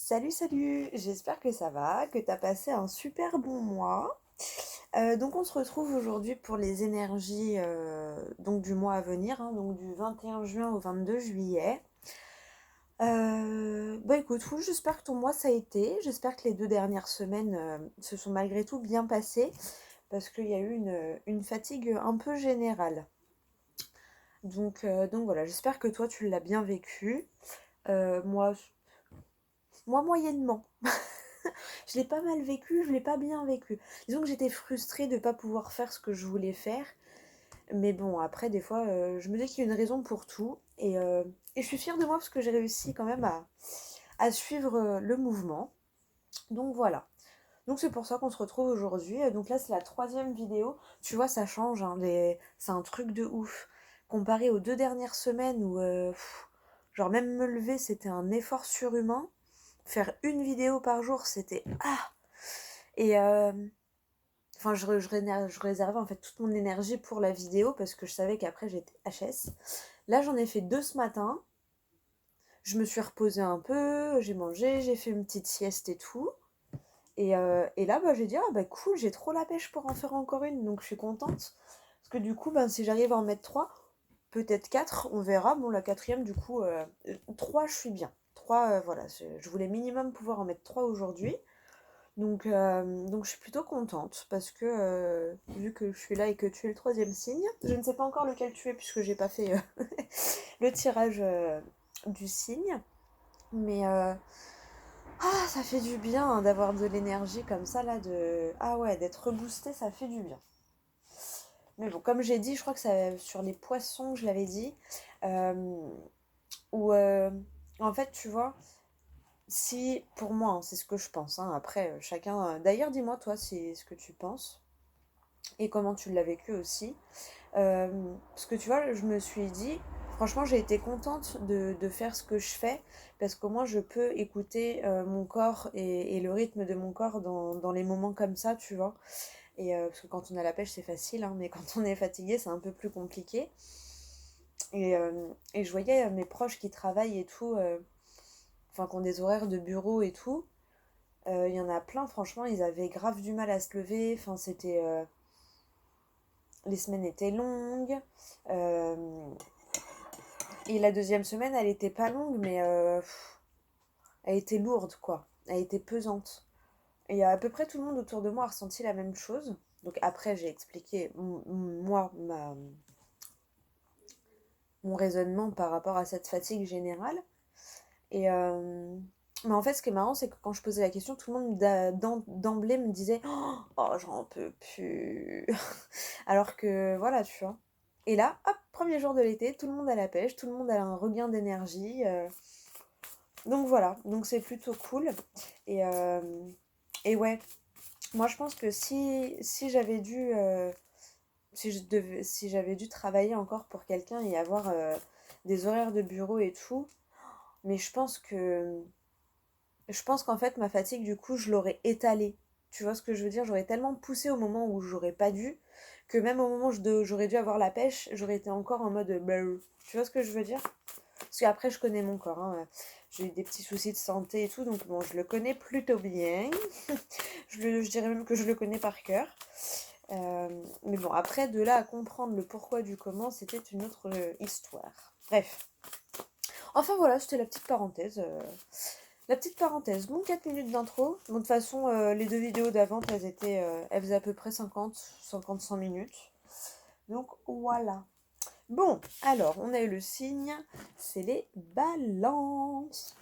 Salut, salut! J'espère que ça va, que t'as passé un super bon mois. Donc on se retrouve aujourd'hui pour les énergies donc du mois à venir, hein, donc du 21 juin au 22 juillet. Bah écoute, oui, j'espère que ton mois ça a été. J'espère que les 2 dernières semaines se sont malgré tout bien passées parce qu'il y a eu une fatigue un peu générale. Donc voilà, j'espère que toi tu l'as bien vécu. Moi moyennement. Je l'ai pas mal vécu, je l'ai pas bien vécu. Disons que j'étais frustrée de ne pas pouvoir faire ce que je voulais faire. Mais bon, après, des fois, je me dis qu'il y a une raison pour tout. Et je suis fière de moi parce que j'ai réussi quand même à suivre le mouvement. Donc voilà. Donc c'est pour ça qu'on se retrouve aujourd'hui. Donc là, c'est la troisième vidéo. Tu vois, ça change, hein, c'est un truc de ouf. Comparé aux 2 dernières semaines où, genre même me lever, c'était un effort surhumain. Faire une vidéo par jour, c'était... Ah. Et enfin, je réservais en fait toute mon énergie pour la vidéo parce que je savais qu'après j'étais HS. Là, j'en ai fait 2 ce matin. Je me suis reposée un peu, j'ai mangé, j'ai fait une petite sieste et tout. Et là, bah, j'ai dit, ah bah cool, j'ai trop la pêche pour en faire encore une, donc je suis contente. Parce que du coup, ben, si j'arrive à en mettre 3, peut-être 4, on verra. Bon, la quatrième, du coup, 3, je suis bien. 3, voilà, je voulais minimum pouvoir en mettre 3 aujourd'hui. Donc je suis plutôt contente parce que vu que je suis là et que tu es le troisième signe, je ne sais pas encore lequel tu es puisque j'ai pas fait le tirage du signe, mais ça fait du bien hein, d'avoir de l'énergie comme ça là, ah ouais, d'être reboosté, ça fait du bien. Mais bon, comme j'ai dit, je crois que ça sur les poissons, je l'avais dit, euh, où en fait tu vois, si pour moi, hein, c'est ce que je pense, hein, après chacun. D'ailleurs, dis-moi toi, c'est ce que tu penses et comment tu l'as vécu aussi. Parce que tu vois, je me suis dit, franchement, j'ai été contente de faire ce que je fais, parce qu'au moins je peux écouter mon corps et le rythme de mon corps dans les moments comme ça, tu vois. Parce que quand on a la pêche, c'est facile, hein, mais quand on est fatigué, c'est un peu plus compliqué. Et je voyais mes proches qui travaillent et tout, enfin, qui ont des horaires de bureau et tout. Il y en a plein, franchement, ils avaient grave du mal à se lever. Enfin, c'était. Les semaines étaient longues. Euh, et la deuxième semaine, elle était pas longue, mais elle était lourde, quoi. Elle était pesante. Et à peu près tout le monde autour de moi a ressenti la même chose. Donc après, j'ai expliqué, moi, mon raisonnement par rapport à cette fatigue générale. Et mais en fait, ce qui est marrant, c'est que quand je posais la question, tout le monde d'emblée me disait oh, j'en peux plus. Alors que voilà, tu vois. Et là, hop, premier jour de l'été, tout le monde a la pêche, tout le monde a un regain d'énergie. Donc voilà, donc c'est plutôt cool. Et, euh, et ouais, moi je pense que si j'avais dû, si j'avais dû travailler encore pour quelqu'un et avoir des horaires de bureau et tout, mais je pense qu'en fait, ma fatigue, du coup, je l'aurais étalée. Tu vois ce que je veux dire? J'aurais tellement poussé au moment où j'aurais pas dû, que même au moment où j'aurais dû avoir la pêche, j'aurais été encore en mode bleu. Tu vois ce que je veux dire? Parce qu'après, je connais mon corps, hein. J'ai eu des petits soucis de santé et tout, donc bon, je le connais plutôt bien. Je dirais même que je le connais par cœur. Mais bon, après, de là à comprendre le pourquoi du comment, c'était une autre histoire. Bref. Enfin voilà, c'était la petite parenthèse. La petite parenthèse, bon 4 minutes d'intro. Bon, de toute façon, les 2 vidéos d'avant, elles faisaient à peu près 55 minutes. Donc voilà. Bon, alors, on a eu le signe, c'est les balances.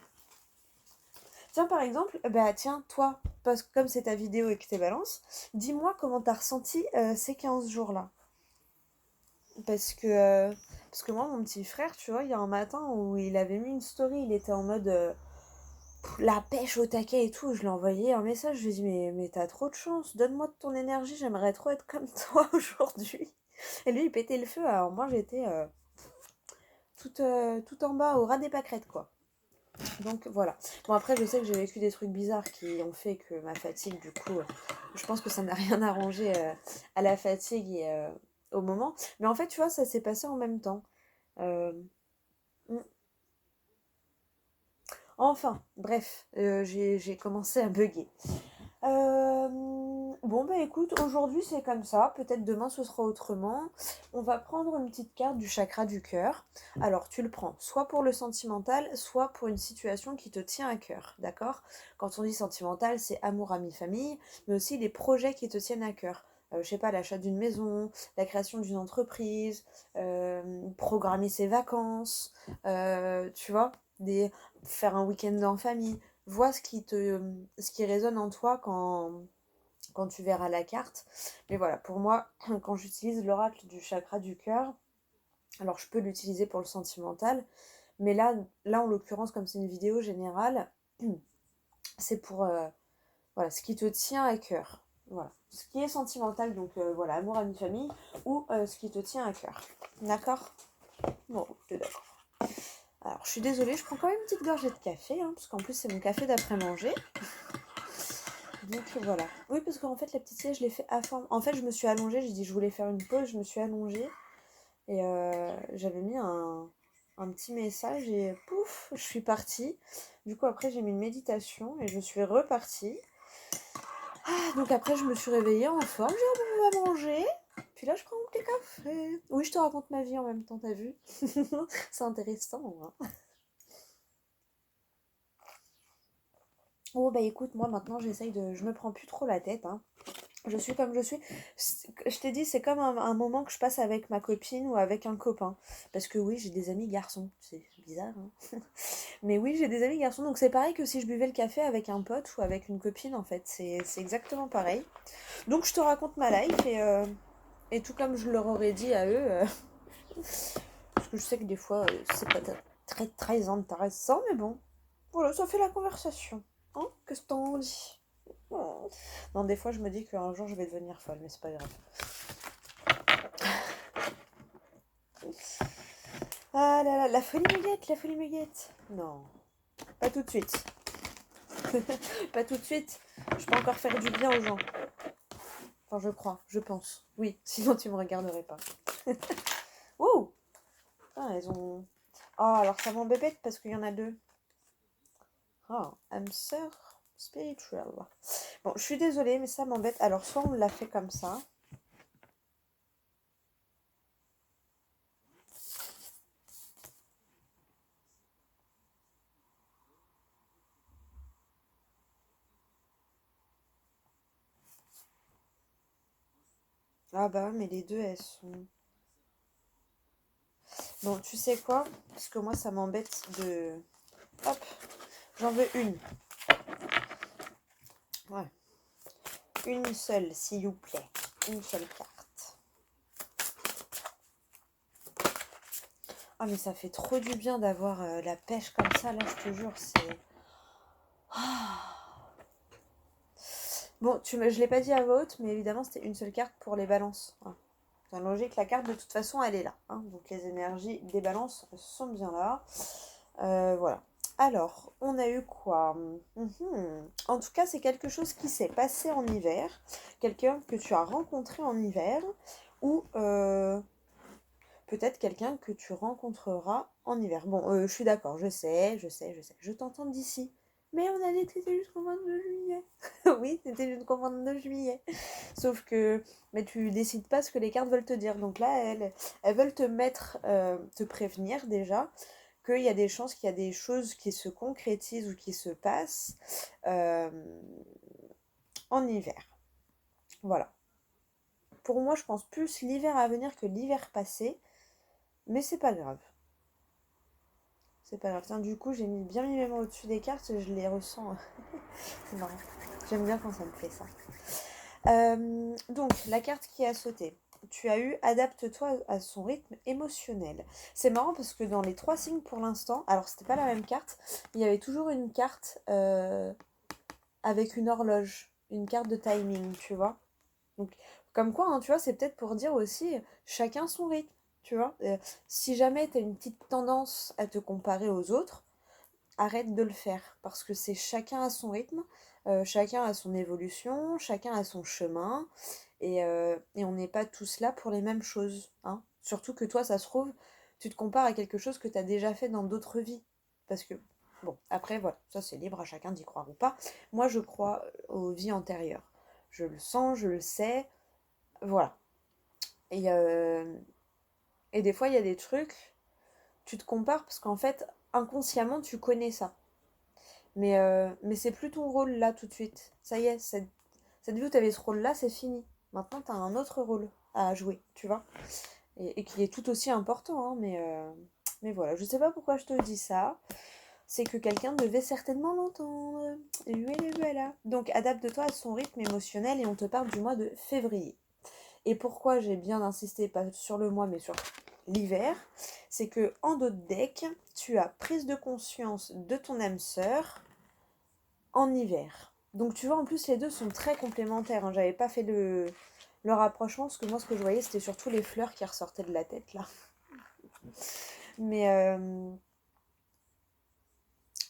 Tiens, par exemple, bah tiens, toi, parce que comme c'est ta vidéo et que t'es balance, dis-moi comment t'as ressenti ces 15 jours-là. Parce que, euh, parce que moi, mon petit frère, tu vois, il y a un matin où il avait mis une story, il était en mode la pêche au taquet et tout. Je lui ai envoyé un message, je lui ai dit, mais t'as trop de chance, donne-moi de ton énergie, j'aimerais trop être comme toi aujourd'hui. Et lui, il pétait le feu, alors moi, j'étais tout en bas, au ras des pâquerettes, quoi. Donc voilà. Bon, après, je sais que j'ai vécu des trucs bizarres qui ont fait que ma fatigue, du coup, je pense que ça n'a rien arrangé à la fatigue et au moment. Mais en fait, tu vois, ça s'est passé en même temps. Euh, Enfin, bref, j'ai commencé à bugger. Bon, bah écoute, aujourd'hui c'est comme ça, peut-être demain ce sera autrement. On va prendre une petite carte du chakra du cœur. Alors, tu le prends soit pour le sentimental, soit pour une situation qui te tient à cœur, d'accord? Quand on dit sentimental, c'est amour, amis, famille, mais aussi les projets qui te tiennent à cœur. Je sais pas, l'achat d'une maison, la création d'une entreprise, programmer ses vacances, tu vois, faire un week-end en famille. Vois ce qui résonne en toi quand tu verras la carte. Mais voilà, pour moi, quand j'utilise l'oracle du chakra du cœur, alors je peux l'utiliser pour le sentimental, mais là en l'occurrence, comme c'est une vidéo générale, c'est pour voilà, ce qui te tient à cœur. Voilà. Ce qui est sentimental, donc voilà, amour, amie, famille, ou ce qui te tient à cœur. D'accord? Bon, t'es d'accord. Alors, je suis désolée, je prends quand même une petite gorgée de café, hein, parce qu'en plus, c'est mon café d'après-manger. Donc voilà. Oui, parce qu'en fait, la petite sieste, je l'ai fait à fond. En fait, je me suis allongée, j'ai dit je voulais faire une pause, je me suis allongée et j'avais mis un petit message et pouf, je suis partie. Du coup, après, j'ai mis une méditation et je suis repartie. Ah, donc après, je me suis réveillée en forme, j'ai un peu à manger. Puis là, je prends mon petit café. Oui, je te raconte ma vie en même temps, t'as vu? C'est intéressant, hein. Oh, bah écoute, moi maintenant, j'essaye de. Je me prends plus trop la tête, hein. Je suis comme je suis. Je t'ai dit, c'est comme un moment que je passe avec ma copine ou avec un copain. Parce que oui, j'ai des amis garçons. C'est bizarre, hein. Mais oui, j'ai des amis garçons. Donc c'est pareil que si je buvais le café avec un pote ou avec une copine, en fait. C'est exactement pareil. Donc je te raconte ma life et tout comme je leur aurais dit à eux. Parce que je sais que des fois, c'est pas très très intéressant. Mais bon, voilà, ça fait la conversation. Hein? Qu'est-ce que t'en dis? Oh. Non, des fois, je me dis qu'un jour, je vais devenir folle, mais c'est pas grave. Ah là là, la folie muguette, la folie muguette. Non, pas tout de suite. Pas tout de suite. Je peux encore faire du bien aux gens. Enfin, je crois, je pense. Oui, sinon tu me regarderais pas. Ouh. Ah, elles ont... Oh, alors ça m'embête parce qu'il y en a deux. Oh, hamster spiritual. Bon, je suis désolée, mais ça m'embête. Alors, soit on l'a fait comme ça. Ah bah ouais, mais les deux, elles sont... Bon, tu sais quoi? Parce que moi, ça m'embête de... Hop, j'en veux une. Ouais. Une seule, s'il vous plaît. Une seule carte. Ah, mais ça fait trop du bien d'avoir la pêche comme ça, là, je te jure, c'est... Ah. Bon, je l'ai pas dit à voix haute, mais évidemment, c'était une seule carte pour les balances. Hein. C'est logique, la carte, de toute façon, elle est là. Hein. Donc, les énergies des balances sont bien là. Voilà. Alors, on a eu quoi? En tout cas, c'est quelque chose qui s'est passé en hiver. Quelqu'un que tu as rencontré en hiver. Ou peut-être quelqu'un que tu rencontreras en hiver. Bon, je suis d'accord, je sais. Je t'entends d'ici. Mais on a dit que c'était jusqu'au 22 juillet. Oui, c'était jusqu'au 22 juillet. Sauf que, mais tu décides pas ce que les cartes veulent te dire. Donc là, elles veulent te mettre, te prévenir déjà qu'il y a des chances qu'il y a des choses qui se concrétisent ou qui se passent euh, en hiver. Voilà. Pour moi, je pense plus l'hiver à venir que l'hiver passé, mais c'est pas grave. C'est pas grave. Tiens, du coup, j'ai bien mis mes mains au-dessus des cartes, je les ressens. C'est marrant. J'aime bien quand ça me fait ça. Donc, la carte qui a sauté. Tu as eu adapte-toi à son rythme émotionnel. C'est marrant parce que dans les trois signes pour l'instant, alors c'était pas la même carte, il y avait toujours une carte avec une horloge, une carte de timing, tu vois. Donc, comme quoi, hein, tu vois, c'est peut-être pour dire aussi chacun son rythme, tu vois. Si jamais tu as une petite tendance à te comparer aux autres, arrête de le faire parce que c'est chacun à son rythme, chacun a son évolution, chacun a son chemin et on n'est pas tous là pour les mêmes choses. Hein. Surtout que toi, ça se trouve, tu te compares à quelque chose que tu as déjà fait dans d'autres vies. Parce que Bon, après, voilà, ça c'est libre à chacun d'y croire ou pas. Moi, je crois aux vies antérieures. Je le sens, je le sais, voilà. Et, euh, et des fois, il y a des trucs, tu te compares parce qu'en fait, inconsciemment, tu connais ça. Mais c'est plus ton rôle là tout de suite. Ça y est, cette vie où tu avais ce rôle-là, c'est fini. Maintenant, tu as un autre rôle à jouer, tu vois. Et qui est tout aussi important, hein, mais voilà. Je sais pas pourquoi je te dis ça. C'est que quelqu'un devait certainement l'entendre. Et voilà. Donc, adapte-toi à son rythme émotionnel et on te parle du mois de février. Et pourquoi j'ai bien insisté, pas sur le mois, mais sur l'hiver, c'est que en d'autres decks, tu as prise de conscience de ton âme sœur en hiver. Donc tu vois, en plus, les deux sont très complémentaires, hein. J'avais pas fait le rapprochement, parce que moi, ce que je voyais, c'était surtout les fleurs qui ressortaient de la tête, là. Mais, euh,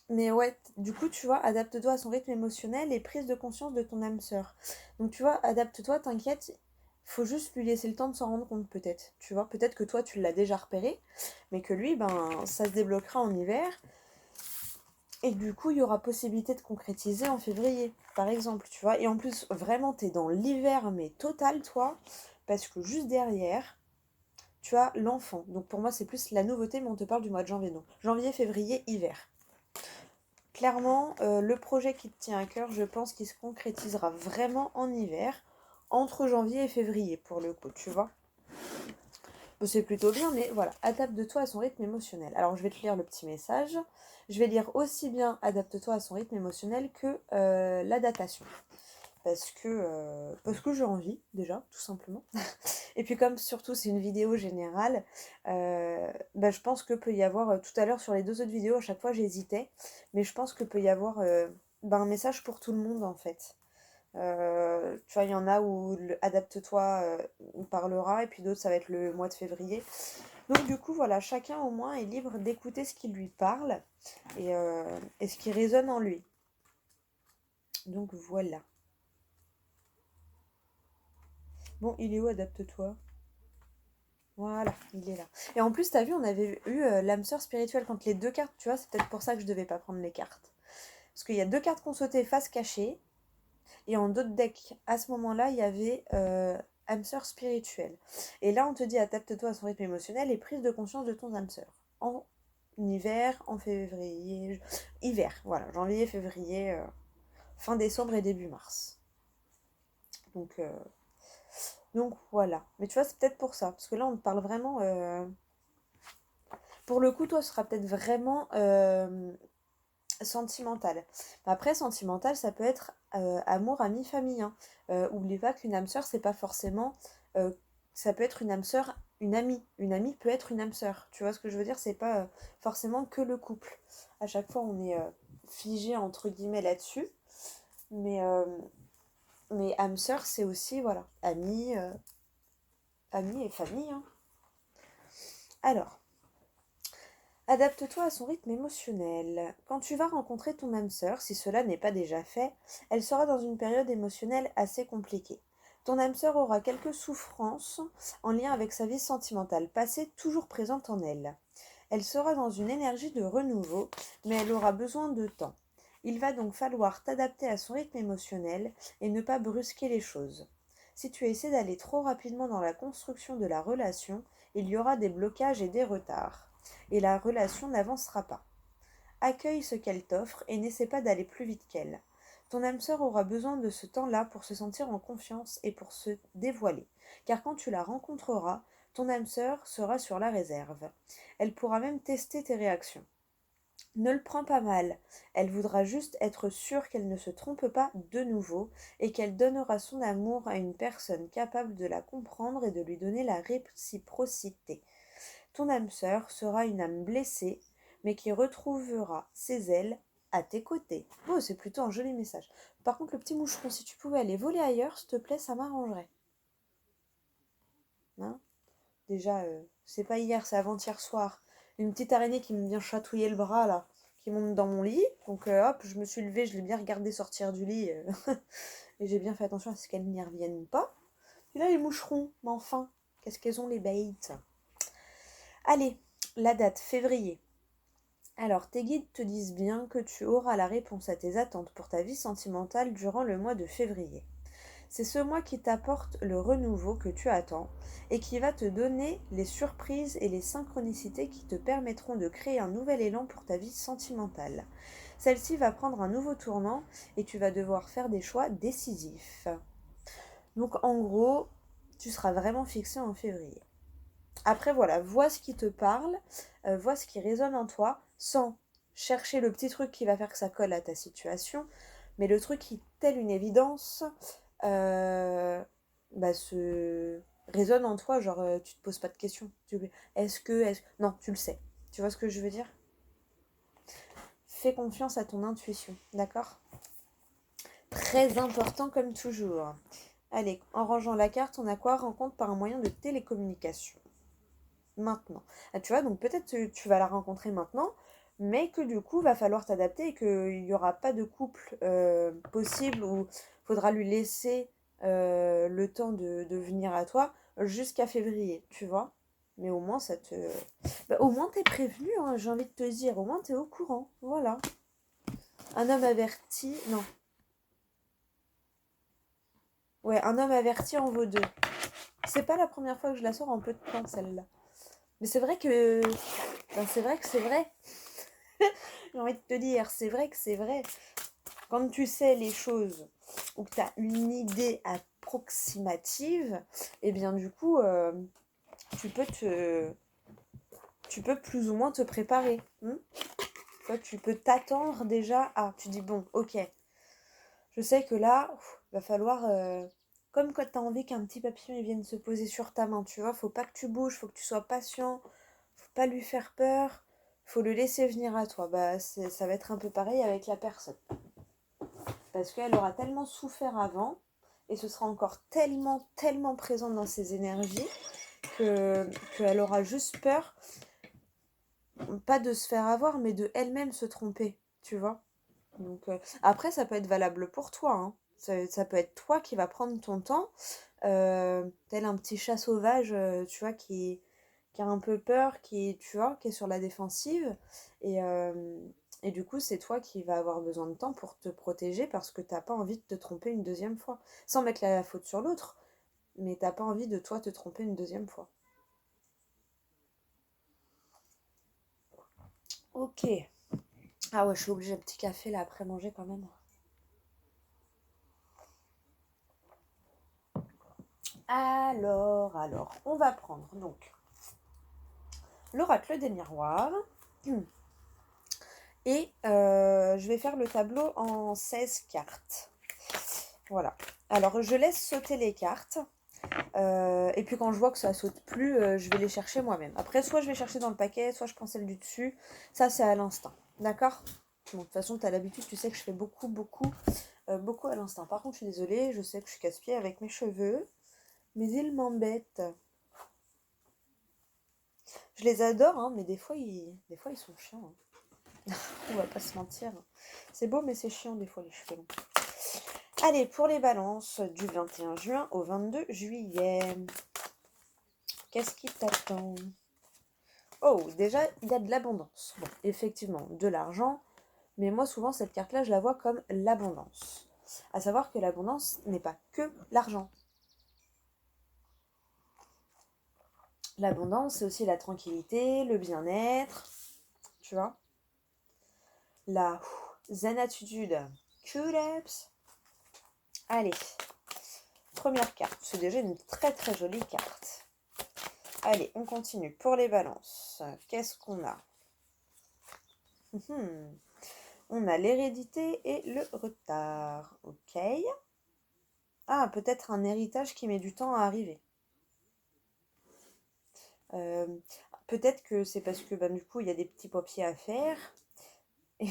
mais ouais, du coup, tu vois, adapte-toi à son rythme émotionnel et prise de conscience de ton âme sœur. Donc tu vois, adapte-toi, t'inquiète, faut juste lui laisser le temps de s'en rendre compte, peut-être. Tu vois, peut-être que toi, tu l'as déjà repéré, mais que lui, ben, ça se débloquera en hiver. Et du coup, il y aura possibilité de concrétiser en février, par exemple, tu vois. Et en plus, vraiment, t'es dans l'hiver, mais total, toi, parce que juste derrière, tu as l'enfant. Donc pour moi, c'est plus la nouveauté, mais on te parle du mois de janvier. Donc janvier, février, hiver. Clairement, le projet qui te tient à cœur, je pense qu'il se concrétisera vraiment en hiver, entre janvier et février, pour le coup, tu vois. Bon, c'est plutôt bien, mais voilà, adapte-toi à son rythme émotionnel. Alors, je vais te lire le petit message. Je vais lire aussi bien adapte-toi à son rythme émotionnel que la datation. Parce que j'ai envie, déjà, tout simplement. Et puis comme surtout c'est une vidéo générale, bah, je pense que peut y avoir, tout à l'heure sur les deux autres vidéos, à chaque fois j'hésitais, mais je pense que peut y avoir bah, un message pour tout le monde en fait. Tu vois, il y en a où adapte-toi, on parlera, et puis d'autres, ça va être le mois de février. Donc du coup, voilà, chacun au moins est libre d'écouter ce qui lui parle et ce qui résonne en lui. Donc voilà. Bon, il est où, adapte-toi? Voilà, il est là. Et en plus, t'as vu, on avait eu l'âme sœur spirituelle quand les deux cartes, tu vois, c'est peut-être pour ça que je devais pas prendre les cartes. Parce qu'il y a deux cartes qu'on sautait face cachée, et en d'autres decks, à ce moment-là, il y avait âme sœur spirituelle. Et là, on te dit adapte-toi à son rythme émotionnel et prise de conscience de ton âme sœur. En hiver, en février, hiver, voilà, janvier, février, fin décembre et début mars. Donc, euh, donc voilà. Mais tu vois, c'est peut-être pour ça, parce que là, on te parle vraiment. Pour le coup, toi, ce sera peut-être vraiment sentimental. Après, sentimental, ça peut être amour, ami, famille, hein. Oublie pas qu'une âme sœur, c'est pas forcément. euh, Ça peut être une âme sœur, une amie. Une amie peut être une âme sœur. Tu vois ce que je veux dire? C'est pas forcément que le couple. À chaque fois, on est figé entre guillemets là-dessus. Mais, euh, mais âme sœur, c'est aussi, voilà, ami, ami et famille, hein. Alors. Adapte-toi à son rythme émotionnel. Quand tu vas rencontrer ton âme sœur, si cela n'est pas déjà fait, elle sera dans une période émotionnelle assez compliquée. Ton âme sœur aura quelques souffrances en lien avec sa vie sentimentale passée toujours présente en elle. Elle sera dans une énergie de renouveau, mais elle aura besoin de temps. Il va donc falloir t'adapter à son rythme émotionnel et ne pas brusquer les choses. Si tu essaies d'aller trop rapidement dans la construction de la relation, il y aura des blocages et des retards et la relation n'avancera pas. Accueille ce qu'elle t'offre et n'essaie pas d'aller plus vite qu'elle. Ton âme sœur aura besoin de ce temps-là pour se sentir en confiance et pour se dévoiler, car quand tu la rencontreras, ton âme sœur sera sur la réserve. Elle pourra même tester tes réactions. Ne le prends pas mal, elle voudra juste être sûre qu'elle ne se trompe pas de nouveau et qu'elle donnera son amour à une personne capable de la comprendre et de lui donner la réciprocité. Ton âme sœur sera une âme blessée, mais qui retrouvera ses ailes à tes côtés. Oh, c'est plutôt un joli message. Par contre, le petit moucheron, si tu pouvais aller voler ailleurs, s'il te plaît, ça m'arrangerait. Hein. Déjà, c'est pas hier, c'est avant-hier soir. Une petite araignée qui me vient chatouiller le bras, là, qui monte dans mon lit. Donc, hop, je me suis levée, je l'ai bien regardé sortir du lit. Et j'ai bien fait attention à ce qu'elle n'y revienne pas. Et là, les moucherons, mais enfin, qu'est-ce qu'elles ont les bêtes? Allez, la date, février. Alors, tes guides te disent bien que tu auras la réponse à tes attentes pour ta vie sentimentale durant le mois de février. C'est ce mois qui t'apporte le renouveau que tu attends et qui va te donner les surprises et les synchronicités qui te permettront de créer un nouvel élan pour ta vie sentimentale. Celle-ci va prendre un nouveau tournant et tu vas devoir faire des choix décisifs. Donc en gros, tu seras vraiment fixé en février. Après voilà, vois ce qui te parle, vois ce qui résonne en toi, sans chercher le petit truc qui va faire que ça colle à ta situation, mais le truc qui, tel une évidence, euh, se résonne en toi, genre tu te poses pas de questions. Non, tu le sais. Tu vois ce que je veux dire? Fais confiance à ton intuition, d'accord? Très important comme toujours. Allez, en rangeant la carte, on a quoi? Rencontre par un moyen de télécommunication. Maintenant. Ah, tu vois, donc peut-être tu vas la rencontrer maintenant, mais que du coup, va falloir t'adapter et qu'il n'y aura pas de couple possible où il faudra lui laisser le temps de venir à toi jusqu'à février, tu vois. Mais au moins, ça te... Bah, au moins, t'es prévenu, hein, j'ai envie de te dire. Au moins, t'es au courant. Voilà. Un homme averti... Non. Ouais, un homme averti en vaut deux. C'est pas la première fois que je la sors en peu de temps, celle-là. Mais c'est vrai que... Ben, c'est vrai que c'est vrai. J'ai envie de te dire, c'est vrai que c'est vrai. Quand tu sais les choses ou que tu as une idée approximative, et bien du coup, tu peux te, tu peux plus ou moins te préparer. Toi, tu peux t'attendre déjà à. Tu dis, bon, ok, je sais que là, va falloir. Comme quand tu as envie qu'un petit papillon il vienne se poser sur ta main, tu vois, faut pas que tu bouges, faut que tu sois patient, faut pas lui faire peur, faut le laisser venir à toi. Bah, ça va être un peu pareil avec la personne. Parce qu'elle aura tellement souffert avant, et ce sera encore tellement, tellement présent dans ses énergies, qu'elle aura juste peur, pas de se faire avoir, mais de elle-même se tromper, tu vois. Donc, après, ça peut être valable pour toi, hein. Ça peut être toi qui va prendre ton temps, tel un petit chat sauvage, tu vois, qui a un peu peur, tu vois, qui est sur la défensive. Et, et du coup, c'est toi qui vas avoir besoin de temps pour te protéger parce que t'as pas envie de te tromper une deuxième fois. Sans mettre la faute sur l'autre, mais t'as pas envie de toi te tromper une deuxième fois. Ok. Ah ouais, je suis obligée de petit café là après manger quand même. Alors, on va prendre donc l'oracle des miroirs. Et je vais faire le tableau en 16 cartes. Voilà. Alors, je laisse sauter les cartes. Et puis quand je vois que ça saute plus, je vais les chercher moi-même. Après, soit je vais chercher dans le paquet, soit je prends celle du dessus. Ça, c'est à l'instinct. D'accord? Bon, de toute façon, tu as l'habitude, tu sais que je fais beaucoup à l'instinct. Par contre, je suis désolée, je sais que je suis casse-pied avec mes cheveux. Mais ils m'embêtent. Je les adore, hein, mais des fois, ils sont chiants, hein. On va pas se mentir. C'est beau, mais c'est chiant des fois les cheveux longs. Allez, pour les balances du 21 juin au 22 juillet. Qu'est-ce qui t'attend? Oh, déjà, il y a de l'abondance. Bon, effectivement, de l'argent. Mais moi, souvent, cette carte-là, je la vois comme l'abondance. À savoir que l'abondance n'est pas que l'argent. L'abondance, c'est aussi la tranquillité, le bien-être, tu vois. La zen attitude. Kuleps. Allez, première carte. C'est déjà une très très jolie carte. Allez, on continue. Pour les balances, qu'est-ce qu'on a? On a l'hérédité et le retard. Ok. Ah, peut-être un héritage qui met du temps à arriver. Euh, Peut-être que c'est parce que du coup, il y a des petits papiers à faire. Et,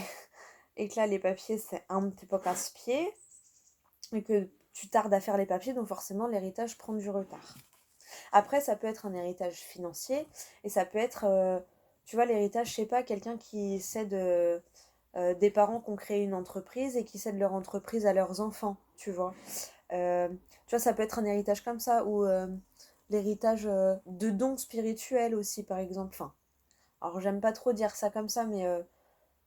et que là, les papiers, c'est un petit peu casse-pied. Et que tu tardes à faire les papiers, donc forcément, l'héritage prend du retard. Après, ça peut être un héritage financier. Et ça peut être, tu vois, l'héritage, je sais pas, quelqu'un qui cède des parents qui ont créé une entreprise et qui cèdent leur entreprise à leurs enfants, tu vois. Tu vois, ça peut être un héritage comme ça, ou l'héritage de dons spirituels aussi, par exemple. Enfin, alors j'aime pas trop dire ça comme ça, mais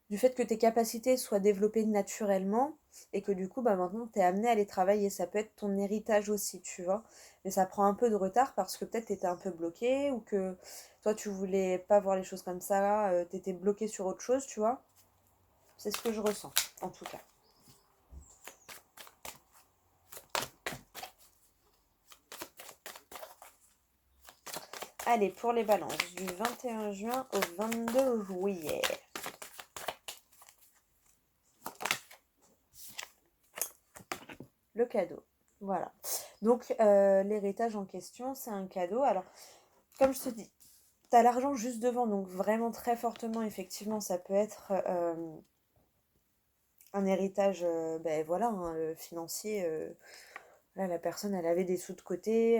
du fait que tes capacités soient développées naturellement et que du coup, bah maintenant, t'es amené à les travailler. Ça peut être ton héritage aussi, tu vois. Mais ça prend un peu de retard parce que peut-être t'étais un peu bloqué ou que toi, tu voulais pas voir les choses comme ça, t'étais bloqué sur autre chose, tu vois. C'est ce que je ressens, en tout cas. Allez, pour les balances, du 21 juin au 22 juillet. Le cadeau. Voilà. Donc, l'héritage en question, c'est un cadeau. Alors, comme je te dis, t'as l'argent juste devant, donc vraiment très fortement, effectivement, ça peut être un héritage, ben voilà, hein, financier. Là, la personne, elle avait des sous de côté.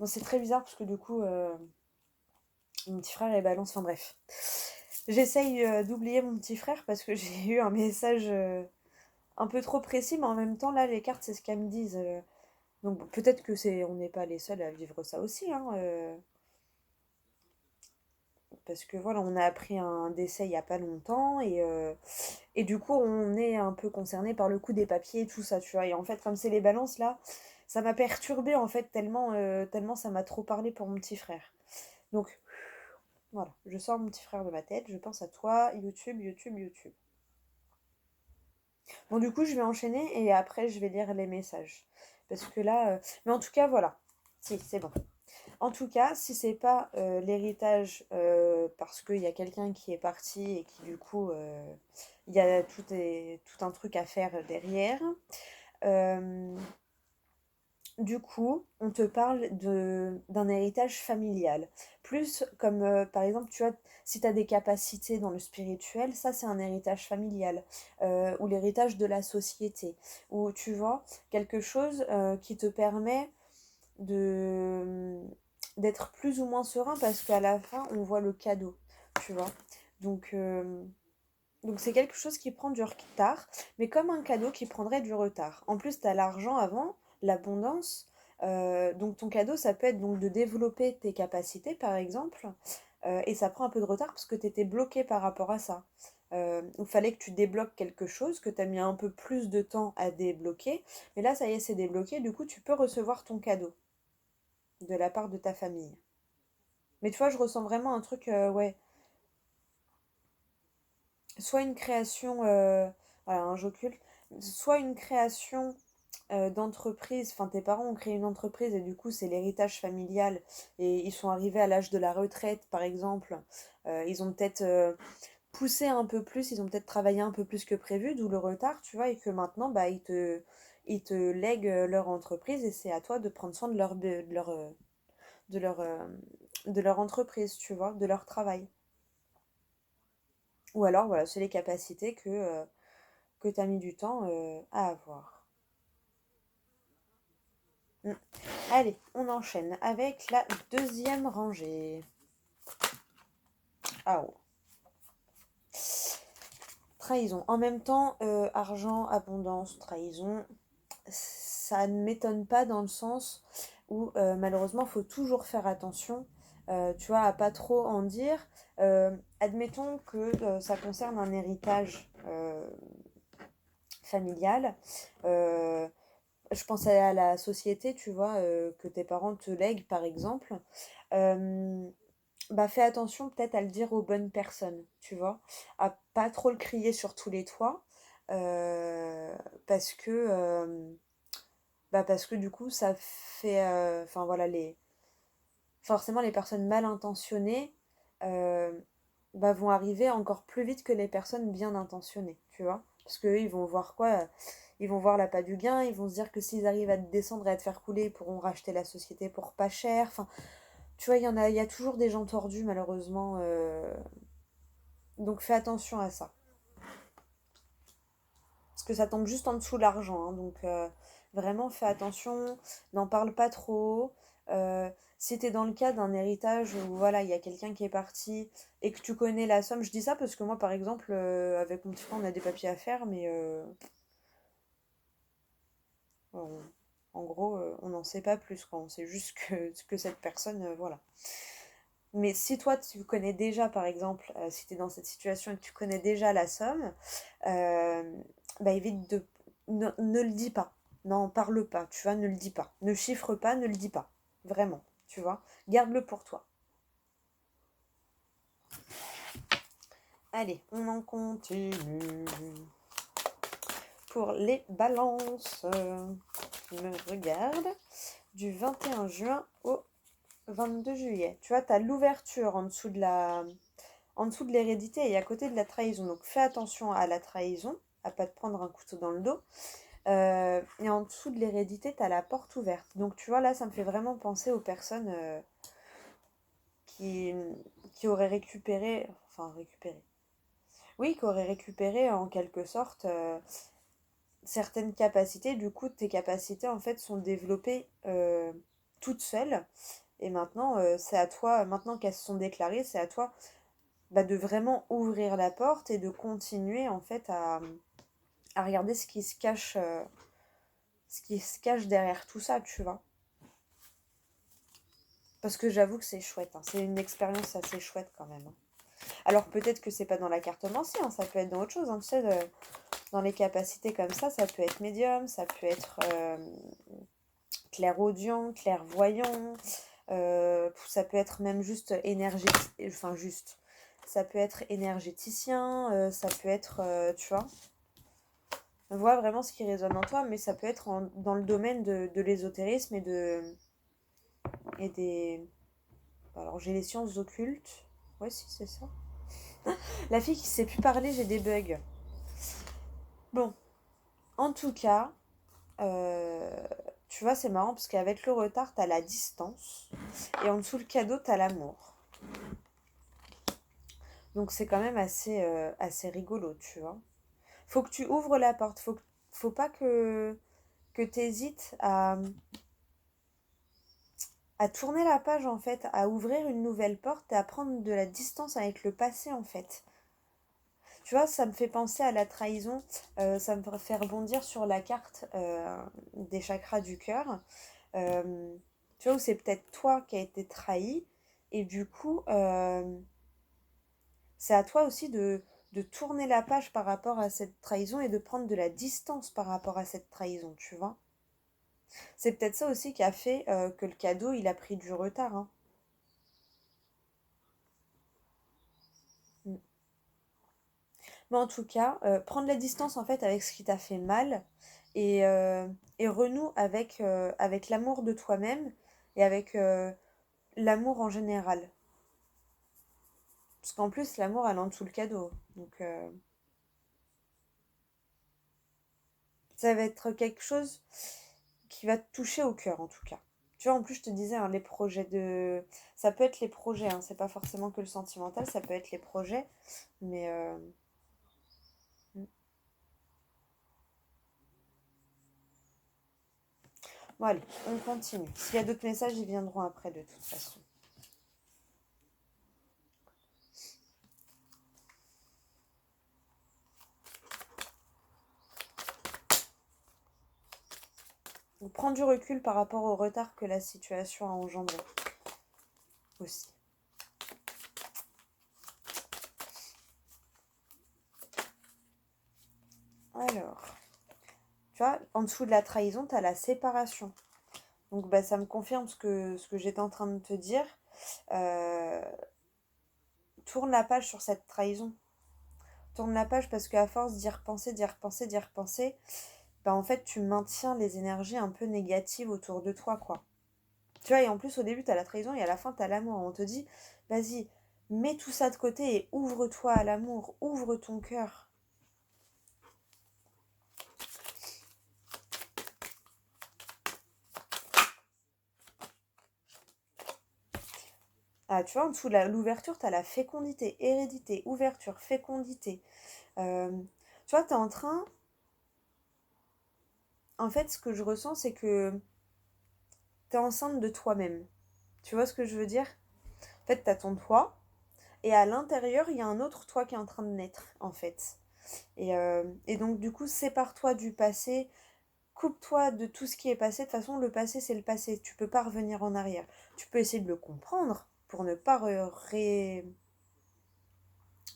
Bon, c'est très bizarre parce que du coup, mon petit frère est balance. Enfin bref. J'essaye d'oublier mon petit frère parce que j'ai eu un message un peu trop précis, mais en même temps, là, les cartes, c'est ce qu'elles me disent. Donc bon, peut-être que on n'est pas les seuls à vivre ça aussi, hein, parce que voilà, on a appris un décès il y a pas longtemps et du coup, on est un peu concerné par le coup des papiers et tout ça, tu vois. Et en fait, comme c'est les balances là, ça m'a perturbée en fait tellement ça m'a trop parlé pour mon petit frère. Donc voilà, je sors mon petit frère de ma tête, je pense à toi, YouTube, YouTube, YouTube. Bon, du coup, je vais enchaîner et après, je vais lire les messages. Parce que là, mais en tout cas, voilà. Si, c'est bon. En tout cas, si c'est pas l'héritage parce qu'il y a quelqu'un qui est parti et qui du coup il y a tout un truc à faire derrière. euh, du coup, on te parle d'un héritage familial. Plus comme par exemple, tu vois, si tu as des capacités dans le spirituel, ça c'est un héritage familial. Ou l'héritage de la société. Ou tu vois, quelque chose qui te permet de d'être plus ou moins serein parce qu'à la fin on voit le cadeau, tu vois. Donc donc c'est quelque chose qui prend du retard, mais comme un cadeau qui prendrait du retard. En plus, tu as l'argent avant, l'abondance. Donc ton cadeau, ça peut être donc de développer tes capacités, par exemple, et ça prend un peu de retard parce que tu étais bloqué par rapport à ça. Il fallait que tu débloques quelque chose, que tu as mis un peu plus de temps à débloquer, mais là, ça y est, c'est débloqué, du coup, tu peux recevoir ton cadeau de la part de ta famille. Mais tu vois, je ressens vraiment un truc, ouais, soit une création, voilà, un j'occulte, soit une création d'entreprise, enfin tes parents ont créé une entreprise et du coup c'est l'héritage familial et ils sont arrivés à l'âge de la retraite par exemple, ils ont peut-être poussé un peu plus, ils ont peut-être travaillé un peu plus que prévu, d'où le retard, tu vois, et que maintenant bah ils te lèguent leur entreprise et c'est à toi de prendre soin de leur, de leur entreprise, tu vois, de leur travail. Ou alors, voilà, c'est les capacités que tu as mis du temps à avoir. Mm. Allez, on enchaîne avec la deuxième rangée. Ah oh. Trahison. En même temps, argent, abondance, trahison, ça ne m'étonne pas dans le sens où malheureusement, il faut toujours faire attention, tu vois, à pas trop en dire. Admettons que ça concerne un héritage familial. Euh, je pense à la société, tu vois, que tes parents te lèguent, par exemple. Euh, Bah, fais attention peut-être à le dire aux bonnes personnes, tu vois, à pas trop le crier sur tous les toits, euh, parce que, parce que du coup, ça fait, enfin voilà, forcément les personnes mal intentionnées euh, vont arriver encore plus vite que les personnes bien intentionnées, tu vois, parce qu'eux, ils vont voir quoi? Ils vont voir l'appât du gain, ils vont se dire que s'ils arrivent à te descendre et à te faire couler, ils pourront racheter la société pour pas cher. Enfin, tu vois, il y a toujours des gens tordus, malheureusement. Donc fais attention à ça. Parce que ça tombe juste en dessous de l'argent, hein. Donc vraiment fais attention, n'en parle pas trop. Si t'es dans le cas d'un héritage où voilà, il y a quelqu'un qui est parti et que tu connais la somme, je dis ça parce que moi par exemple, avec mon petit frère, on a des papiers à faire, mais on- en gros, on n'en sait pas plus, quoi. On sait juste que cette personne, voilà. Mais si toi, tu connais déjà, par exemple, si tu es dans cette situation et que tu connais déjà la somme, bah évite de... Ne le dis pas. N'en parle pas, tu vois, ne le dis pas. Ne chiffre pas, ne le dis pas. Vraiment, tu vois. Garde-le pour toi. Allez, on en continue. Pour les balances qui me regardent, du 21 juin au 22 juillet. Tu vois, tu as l'ouverture en dessous de l'hérédité et à côté de la trahison. Donc fais attention à la trahison, à pas te prendre un couteau dans le dos. Et en dessous de l'hérédité, tu as la porte ouverte. Donc tu vois, là, ça me fait vraiment penser aux personnes qui, qui auraient récupéré, enfin récupéré, oui, qui auraient récupéré en quelque sorte certaines capacités. Du coup, tes capacités, en fait, sont développées toutes seules. Et maintenant, c'est à toi, maintenant qu'elles se sont déclarées, c'est à toi bah, de vraiment ouvrir la porte et de continuer, en fait, à regarder ce qui se cache derrière tout ça, tu vois. Parce que j'avoue que c'est chouette, hein. C'est une expérience assez chouette quand même, hein. Alors peut-être que c'est pas dans la cartomancie, hein, ça peut être dans autre chose, hein, tu sais, dans les capacités comme ça peut être médium, ça peut être clairaudient, clairvoyant, ça peut être même juste énergétique, enfin juste, ça peut être énergéticien, ça peut être, tu vois, vois vraiment ce qui résonne en toi, mais ça peut être dans le domaine de l'ésotérisme et des... Alors j'ai les sciences occultes, ouais si c'est ça. La fille qui sait plus parler, j'ai des bugs. Bon, en tout cas, euh, tu vois, c'est marrant parce qu'avec le retard, t'as la distance et en dessous le cadeau, t'as l'amour. Donc c'est quand même assez rigolo, tu vois. Faut que tu ouvres la porte, faut pas que t'hésites à tourner la page en fait, à ouvrir une nouvelle porte et à prendre de la distance avec le passé en fait. Tu vois, ça me fait penser à la trahison, ça me fait rebondir sur la carte des chakras du cœur. Euh, Tu vois, où c'est peut-être toi qui as été trahi, et du coup, c'est à toi aussi de tourner la page par rapport à cette trahison et de prendre de la distance par rapport à cette trahison, tu vois. C'est peut-être ça aussi qui a fait que le cadeau, il a pris du retard, hein. Mm. Mais en tout cas, prendre la distance en fait avec ce qui t'a fait mal et, euh, et renoue avec l'amour de toi-même et avec l'amour en général. Parce qu'en plus, l'amour, elle est en dessous le cadeau. Donc, ça va être quelque chose qui va te toucher au cœur, en tout cas. Tu vois, en plus, je te disais, hein, les projets de... Ça peut être les projets, hein, c'est pas forcément que le sentimental, ça peut être les projets. Mais... mm. Bon, allez, on continue. S'il y a d'autres messages, ils viendront après, de toute façon. Donc, prends du recul par rapport au retard que la situation a engendré aussi. Alors, tu vois, en dessous de la trahison, tu as la séparation. Donc, bah, ça me confirme ce que j'étais en train de te dire. Euh, Tourne la page sur cette trahison. Tourne la page parce qu'à force d'y repenser, d'y repenser, d'y repenser, bah en fait, tu maintiens les énergies un peu négatives autour de toi, quoi. Tu vois, et en plus, au début, t'as la trahison et à la fin, t'as l'amour. On te dit, vas-y, mets tout ça de côté et ouvre-toi à l'amour, ouvre ton cœur. Ah, tu vois, en dessous de l'ouverture, t'as la fécondité, hérédité, ouverture, fécondité. Euh, Tu vois, t'es en train... En fait, ce que je ressens, c'est que t'es enceinte de toi-même. Tu vois ce que je veux dire? En fait, t'as ton toit, et à l'intérieur, il y a un autre toi qui est en train de naître, en fait. Et donc, du coup, sépare-toi du passé, coupe-toi de tout ce qui est passé. De toute façon, le passé, c'est le passé. Tu peux pas revenir en arrière. Tu peux essayer de le comprendre pour ne pas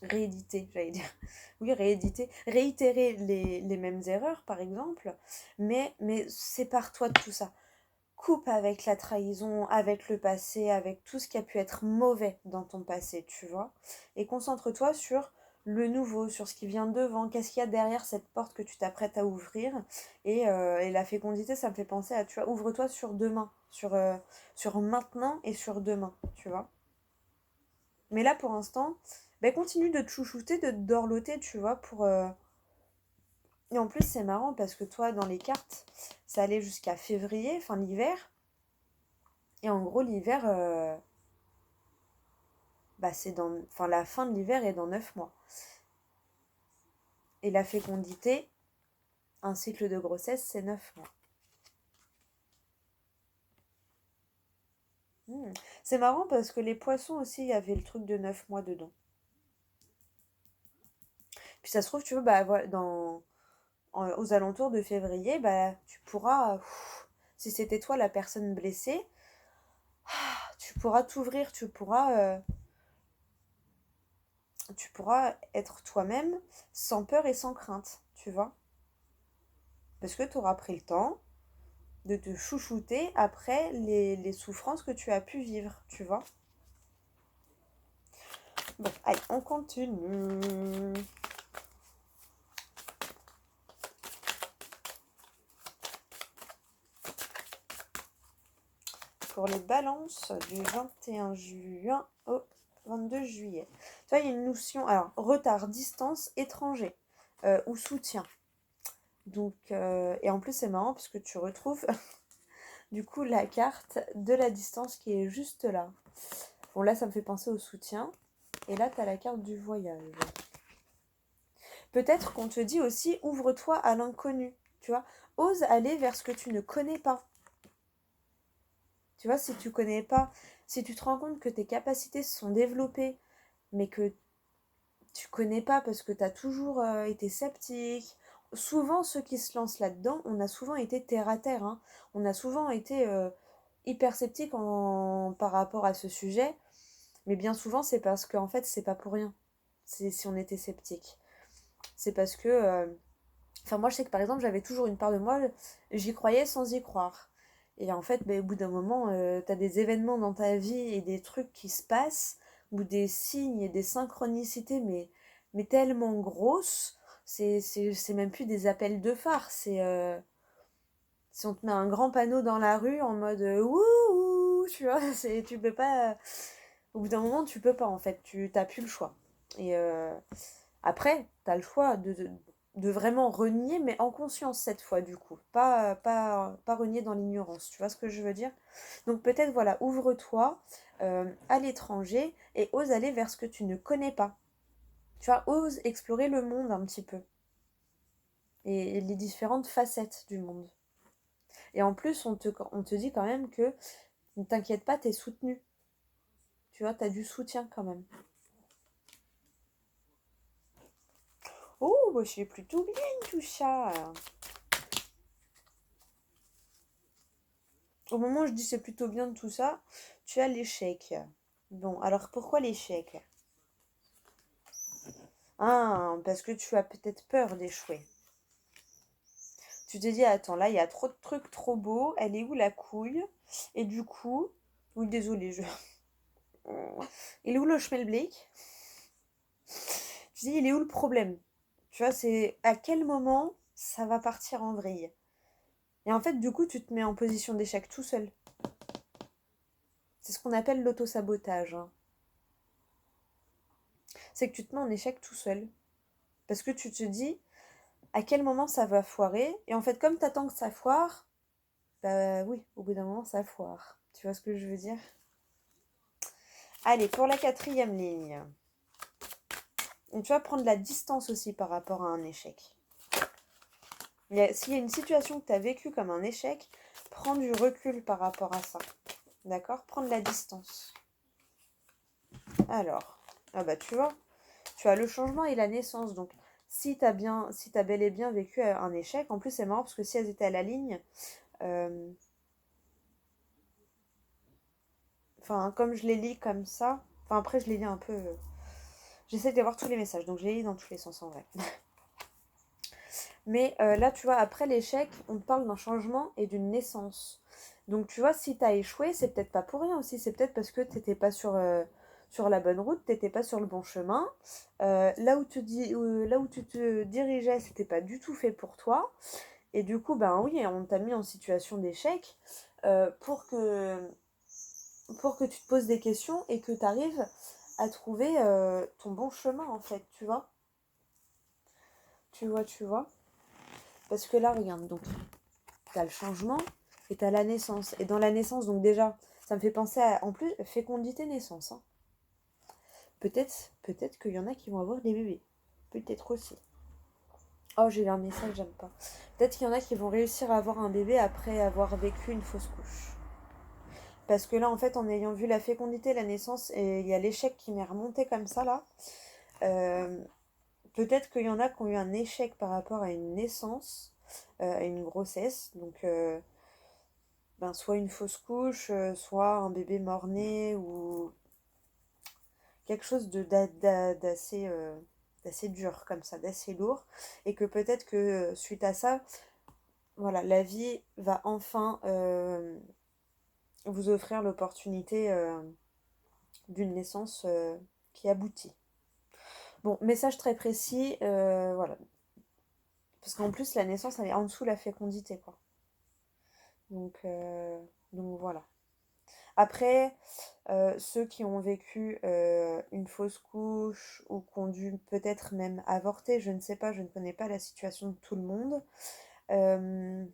rééditer, j'allais dire. Oui, rééditer. Réitérer les mêmes erreurs, par exemple. Mais sépare-toi de tout ça. Coupe avec la trahison, avec le passé, avec tout ce qui a pu être mauvais dans ton passé, tu vois. Et concentre-toi sur le nouveau, sur ce qui vient devant, qu'est-ce qu'il y a derrière cette porte que tu t'apprêtes à ouvrir. Et la fécondité, ça me fait penser à, tu vois, ouvre-toi sur demain, sur maintenant et sur demain, tu vois. Mais là, pour l'instant, ben, continue de te chouchouter, de te dorloter, tu vois, Et en plus, c'est marrant parce que toi, dans les cartes, ça allait jusqu'à février, enfin l'hiver. Et en gros, l'hiver, bah, c'est dans... Enfin, la fin de l'hiver est dans 9 mois. Et la fécondité, un cycle de grossesse, c'est 9 mois. Hmm. C'est marrant parce que les poissons aussi, il y avait le truc de 9 mois dedans. Puis ça se trouve, tu vois, bah, voilà, aux alentours de février, bah, tu pourras, si c'était toi la personne blessée, tu pourras t'ouvrir, tu pourras être toi-même sans peur et sans crainte, tu vois. Parce que tu auras pris le temps de te chouchouter après les souffrances que tu as pu vivre, tu vois. Bon, allez, on continue. Pour les balances du 21 juin au 22 juillet. Tu vois, il y a une notion, alors, retard, distance, étranger ou soutien. Donc, et en plus, c'est marrant parce que tu retrouves du coup la carte de la distance qui est juste là. Bon, là, ça me fait penser au soutien. Et là, tu as la carte du voyage. Peut-être qu'on te dit aussi, ouvre-toi à l'inconnu. Tu vois, ose aller vers ce que tu ne connais pas. Tu vois, si tu connais pas, si tu te rends compte que tes capacités se sont développées, mais que tu connais pas parce que tu as toujours été sceptique. Souvent, ceux qui se lancent là-dedans, on a souvent été terre à terre. Hein. On a souvent été hyper sceptique par rapport à ce sujet. Mais bien souvent, c'est parce qu'en fait, c'est pas pour rien. Si on était sceptique. C'est parce que. Enfin, moi, je sais que par exemple, j'avais toujours une part de moi, j'y croyais sans y croire. Et en fait, au bout d'un moment, t'as des événements dans ta vie et des trucs qui se passent, ou des signes et des synchronicités, mais tellement grosses, c'est même plus des appels de phare, si on te met un grand panneau dans la rue en mode wouhou, tu vois, tu peux pas. Au bout d'un moment, tu peux pas en fait, tu t'as plus le choix. Et après, t'as le choix de vraiment renier, mais en conscience cette fois du coup. Pas renier dans l'ignorance, tu vois ce que je veux dire? Donc peut-être voilà, ouvre-toi à l'étranger et ose aller vers ce que tu ne connais pas. Tu vois, ose explorer le monde un petit peu et les différentes facettes du monde. Et en plus, on te dit quand même que ne t'inquiète pas, t'es soutenu. Tu vois, t'as du soutien quand même. Oh, bah, c'est plutôt bien tout ça. Au moment où je dis c'est plutôt bien tout ça, tu as l'échec. Bon, alors pourquoi l'échec? Ah, parce que tu as peut-être peur d'échouer. Tu te dis, attends, là, il y a trop de trucs trop beaux, elle est où la couille? Et du coup, oui, désolé, il est où le schmelblick? Tu dis, il est où le problème? Tu vois, c'est à quel moment ça va partir en vrille? Et en fait, du coup, tu te mets en position d'échec tout seul. C'est ce qu'on appelle l'autosabotage. Hein. C'est que tu te mets en échec tout seul. Parce que tu te dis, à quel moment ça va foirer. Et en fait, comme t'attends que ça foire, bah oui, au bout d'un moment, ça foire. Tu vois ce que je veux dire? Allez, pour la quatrième ligne. Donc, tu vas prendre la distance aussi par rapport à un échec. S'il y a une situation que tu as vécue comme un échec, prends du recul par rapport à ça. D'accord? Prendre la distance. Alors, ah bah tu vois, tu as le changement et la naissance. Donc, si tu as bel et bien vécu un échec, en plus c'est marrant parce que si elles étaient à la ligne, Enfin, comme je les lis comme ça, enfin après je les lis un peu... J'essaie d'avoir tous les messages, donc je les lis dans tous les sens en vrai. Mais là, tu vois, après l'échec, on te parle d'un changement et d'une naissance. Donc, tu vois, si t'as échoué, c'est peut-être pas pour rien aussi. C'est peut-être parce que t'étais pas sur la bonne route, t'étais pas sur le bon chemin. Là où tu te dirigeais, c'était pas du tout fait pour toi. Et du coup, ben oui, on t'a mis en situation d'échec euh, pour que, pour que tu te poses des questions et que tu arrives à trouver ton bon chemin, en fait, tu vois. Tu vois. Parce que là, regarde, donc, t'as le changement et t'as la naissance. Et dans la naissance, donc déjà, ça me fait penser à, en plus, fécondité naissance. Hein. Peut-être qu'il y en a qui vont avoir des bébés. Peut-être aussi. Oh, j'ai eu un message, j'aime pas. Peut-être qu'il y en a qui vont réussir à avoir un bébé après avoir vécu une fausse couche. Parce que là, en fait, en ayant vu la fécondité, la naissance, et il y a l'échec qui m'est remonté comme ça, là. euh, Peut-être qu'il y en a qui ont eu un échec par rapport à une naissance, à une grossesse. Donc, ben, soit une fausse couche, soit un bébé mort-né ou quelque chose d'assez dur comme ça, d'assez lourd. Et que peut-être que suite à ça, voilà, la vie va enfin vous offrir l'opportunité d'une naissance qui aboutit. Bon, message très précis, voilà. Parce qu'en plus, la naissance, elle est en dessous de la fécondité, quoi. Donc, euh, donc voilà. Après, ceux qui ont vécu une fausse couche ou qui ont dû peut-être même avorter, je ne sais pas, je ne connais pas la situation de tout le monde. euh,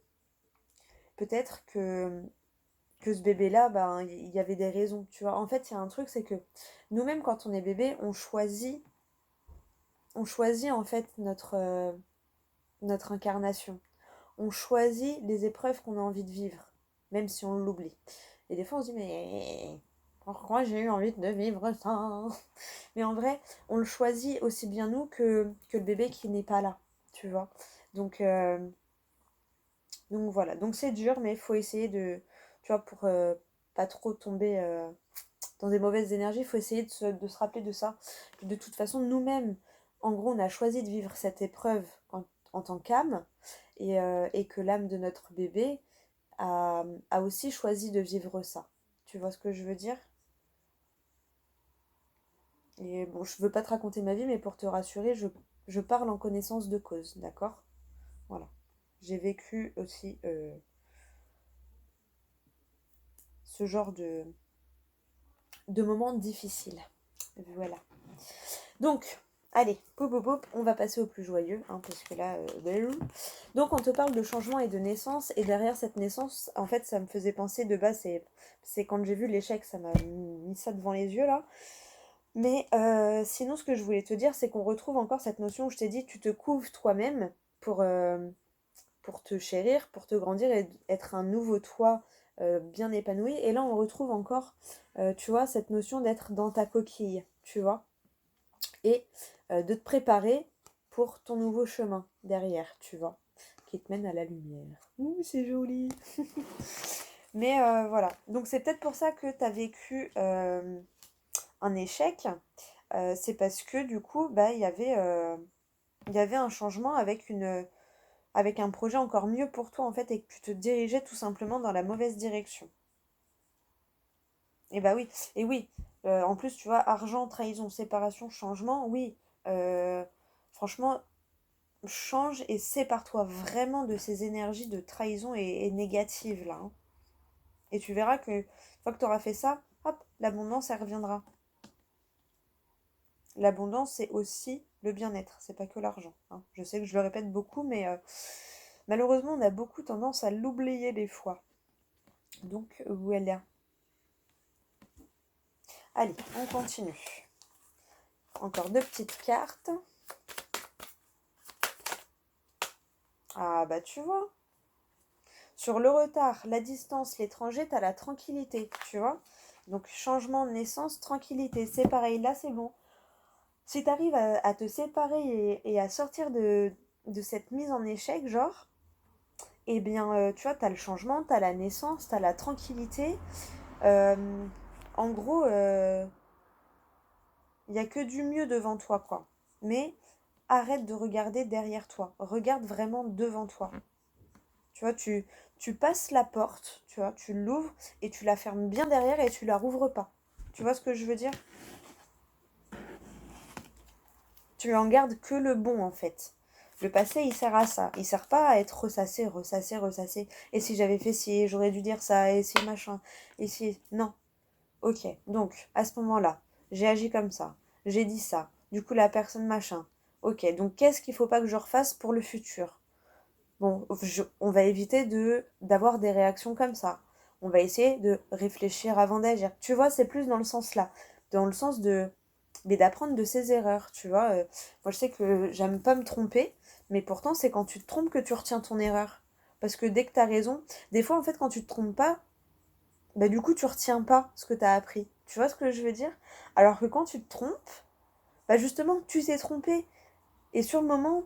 Peut-être que ce bébé-là, ben, il y avait des raisons, tu vois. En fait, il y a un truc, c'est que nous-mêmes, quand on est bébé, on choisit en fait notre incarnation. On choisit les épreuves qu'on a envie de vivre, même si on l'oublie. Et des fois, on se dit, mais pourquoi j'ai eu envie de vivre ça? Mais en vrai, on le choisit aussi bien nous que le bébé qui n'est pas là, tu vois. Donc, euh, donc voilà. Donc c'est dur, mais il faut essayer tu vois, pour pas trop tomber dans des mauvaises énergies, il faut essayer de se rappeler de ça. Que de toute façon, nous-mêmes, en gros, on a choisi de vivre cette épreuve en tant qu'âme et que l'âme de notre bébé a aussi choisi de vivre ça. Tu vois ce que je veux dire? Et bon, je veux pas te raconter ma vie, mais pour te rassurer, je parle en connaissance de cause, d'accord? Voilà. J'ai vécu aussi ce genre de moments difficiles. Voilà. Donc, allez, poup, poup, poup, on va passer au plus joyeux, hein, parce que là, donc on te parle de changement et de naissance, et derrière cette naissance, en fait, ça me faisait penser de base, c'est quand j'ai vu l'échec, ça m'a mis ça devant les yeux, là. Mais sinon, ce que je voulais te dire, c'est qu'on retrouve encore cette notion où je t'ai dit, tu te couves toi-même pour, euh, pour te chérir, pour te grandir et être un nouveau toi bien épanoui. Et là, on retrouve encore, tu vois, cette notion d'être dans ta coquille, tu vois, et de te préparer pour ton nouveau chemin derrière, tu vois, qui te mène à la lumière. Ouh, c'est joli. Mais voilà, donc c'est peut-être pour ça que tu as vécu un échec. C'est parce que du coup, bah, il y avait un changement avec un projet encore mieux pour toi en fait et que tu te dirigeais tout simplement dans la mauvaise direction. Et bah oui, et oui, en plus tu vois, argent, trahison, séparation, changement, oui, euh, franchement, change et sépare-toi vraiment de ces énergies de trahison et négatives là. Hein. Et tu verras que une fois que tu auras fait ça, hop, l'abondance elle reviendra. L'abondance c'est aussi le bien-être, c'est pas que l'argent. Hein. Je sais que je le répète beaucoup, mais malheureusement on a beaucoup tendance à l'oublier des fois. Donc voilà. Allez, on continue. Encore deux petites cartes. Ah bah tu vois. Sur le retard, la distance, l'étranger, t'as la tranquillité, tu vois. Donc changement de naissance, tranquillité. C'est pareil, là c'est bon. Si t'arrives à te séparer et à sortir de cette mise en échec, genre, eh bien tu vois, t'as le changement, t'as la naissance, t'as la tranquillité. Euh, En gros, il y a que du mieux devant toi, quoi. Mais arrête de regarder derrière toi. Regarde vraiment devant toi. Tu vois, tu passes la porte, tu vois, tu l'ouvres et tu la fermes bien derrière et tu la rouvres pas. Tu vois ce que je veux dire? Tu en gardes que le bon, en fait. Le passé, il sert à ça. Il sert pas à être ressassé, ressassé, ressassé. Et si j'avais fait ci, j'aurais dû dire ça, et si machin, et si... Non. Ok, donc, à ce moment-là, j'ai agi comme ça. J'ai dit ça. Du coup, la personne machin. Ok, donc qu'est-ce qu'il faut pas que je refasse pour le futur? Bon, on va éviter d'avoir des réactions comme ça. On va essayer de réfléchir avant d'agir. Tu vois, c'est plus dans le sens là. Dans le sens de mais d'apprendre de ses erreurs, tu vois. Moi, je sais que j'aime pas me tromper, mais pourtant, c'est quand tu te trompes que tu retiens ton erreur. Parce que dès que t'as raison, des fois, en fait, quand tu te trompes pas, bah du coup, tu retiens pas ce que t'as appris. Tu vois ce que je veux dire? Alors que quand tu te trompes, bah justement, tu t'es trompé. Et sur le moment,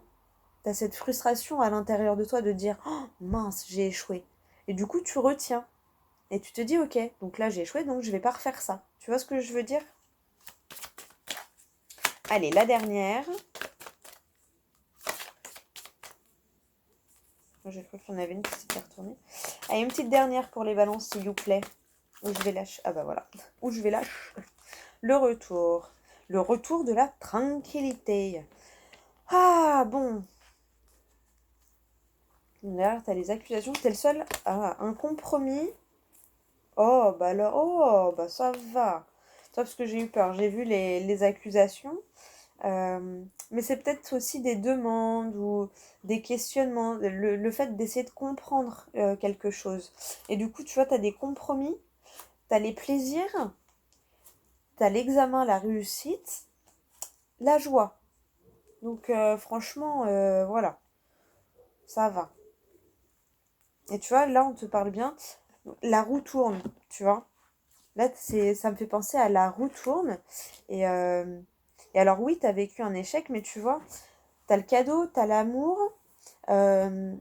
t'as cette frustration à l'intérieur de toi de dire oh, mince, j'ai échoué. Et du coup, tu retiens. Et tu te dis ok, donc là j'ai échoué, donc je vais pas refaire ça. Tu vois ce que je veux dire? Allez, la dernière. J'ai cru qu'il y en avait une qui s'était retournée. Allez, une petite dernière pour les balances, s'il vous plaît. Où je vais lâcher. Ah bah voilà. Où je vais lâcher. Le retour. Le retour de la tranquillité. Ah bon. Là, t'as les accusations. T'es le seul. Ah, un compromis. Oh, bah alors. Oh, bah ça va. Toi, parce que j'ai eu peur. J'ai vu les accusations. Mais c'est peut-être aussi des demandes ou des questionnements, le fait d'essayer de comprendre quelque chose. Et du coup, tu vois, tu as des compromis, tu as les plaisirs, tu as l'examen, la réussite, la joie. Donc franchement, voilà, ça va. Et tu vois, là, on te parle bien. La roue tourne, tu vois. Là, ça me fait penser à la roue tourne. Et alors oui, tu as vécu un échec, mais tu vois, tu as le cadeau, tu as l'amour. Euh,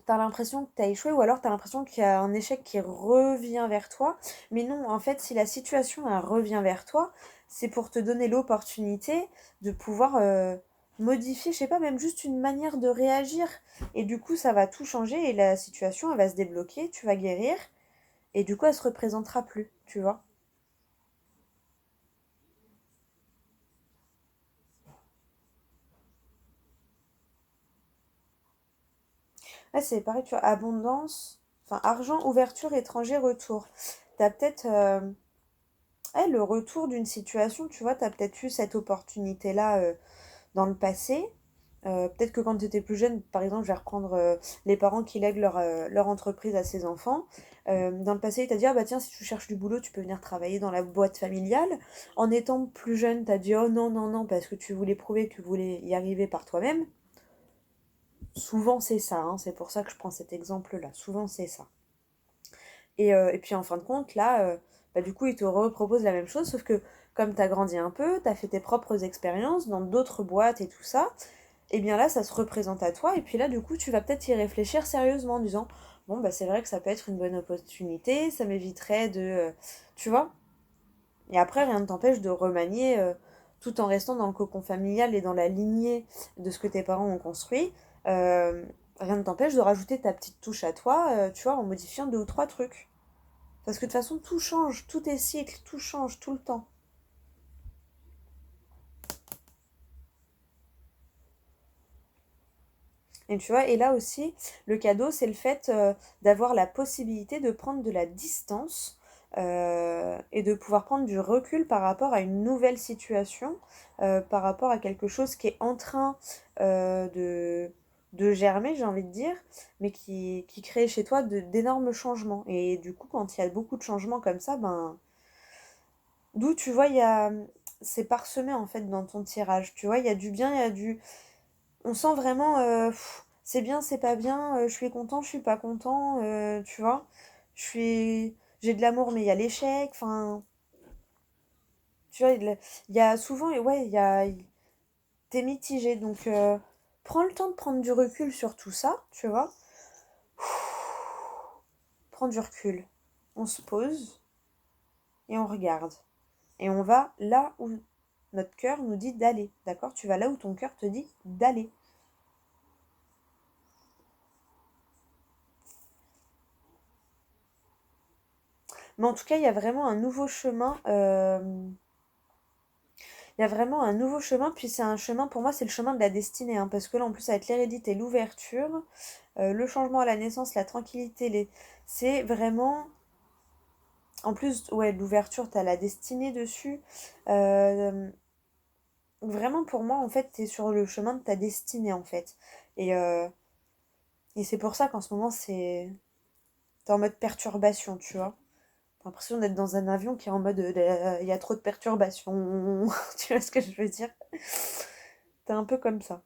T'as l'impression que t'as échoué ou alors t'as l'impression qu'il y a un échec qui revient vers toi. Mais non, en fait, si la situation elle revient vers toi, c'est pour te donner l'opportunité de pouvoir modifier, je sais pas, même juste une manière de réagir. Et du coup, ça va tout changer et la situation, elle va se débloquer, tu vas guérir et du coup, elle se représentera plus, tu vois. Là, c'est pareil, tu vois, abondance, enfin, argent, ouverture, étranger, retour. T'as peut-être le retour d'une situation, tu vois, t'as peut-être eu cette opportunité-là dans le passé. Peut-être que quand tu étais plus jeune, par exemple, je vais reprendre les parents qui lèguent leur entreprise à ses enfants. Dans le passé, il t'a dit, ah bah tiens, si tu cherches du boulot, tu peux venir travailler dans la boîte familiale. En étant plus jeune, t'as dit, oh non, non, non, parce que tu voulais prouver que tu voulais y arriver par toi-même. Souvent, c'est ça, hein, c'est pour ça que je prends cet exemple-là. Souvent, c'est ça. Et puis en fin de compte, là, bah, du coup, il te repropose la même chose, sauf que comme tu as grandi un peu, tu as fait tes propres expériences dans d'autres boîtes et tout ça, et bien là, ça se représente à toi, et puis là, du coup, tu vas peut-être y réfléchir sérieusement en disant, bon, bah c'est vrai que ça peut être une bonne opportunité, ça m'éviterait de... tu vois? Et après, rien ne t'empêche de remanier tout en restant dans le cocon familial et dans la lignée de ce que tes parents ont construit. Euh, Rien ne t'empêche de rajouter ta petite touche à toi, tu vois, en modifiant deux ou trois trucs. Parce que de toute façon, tout change, tout est cycle, tout change tout le temps. Et tu vois, et là aussi, le cadeau, c'est le fait d'avoir la possibilité de prendre de la distance et de pouvoir prendre du recul par rapport à une nouvelle situation, par rapport à quelque chose qui est en train de germer, j'ai envie de dire, mais qui crée chez toi d'énormes changements. Et du coup, quand il y a beaucoup de changements comme ça, ben, d'où tu vois, c'est parsemé en fait dans ton tirage. Tu vois, il y a du bien, il y a du on sent vraiment c'est bien, c'est pas bien, je suis content, je suis pas content, tu vois. J'ai de l'amour mais il y a l'échec, enfin, tu vois, il y a souvent et ouais, il y a t'es mitigé donc prends le temps de prendre du recul sur tout ça, tu vois. Prends du recul. On se pose et on regarde. Et on va là où notre cœur nous dit d'aller, d'accord? Tu vas là où ton cœur te dit d'aller. Mais en tout cas, il y a vraiment un nouveau chemin. Il y a vraiment un nouveau chemin, puis c'est un chemin, pour moi, c'est le chemin de la destinée, hein, parce que là, en plus, avec l'hérédité, l'ouverture, le changement à la naissance, la tranquillité, c'est vraiment... En plus, ouais, l'ouverture, t'as la destinée dessus. Euh, Vraiment, pour moi, en fait, t'es sur le chemin de ta destinée, en fait. Et, euh, et c'est pour ça qu'en ce moment, t'es en mode perturbation, tu vois. T'as l'impression d'être dans un avion qui est en mode il y a trop de perturbations. Tu vois ce que je veux dire? T'es un peu comme ça.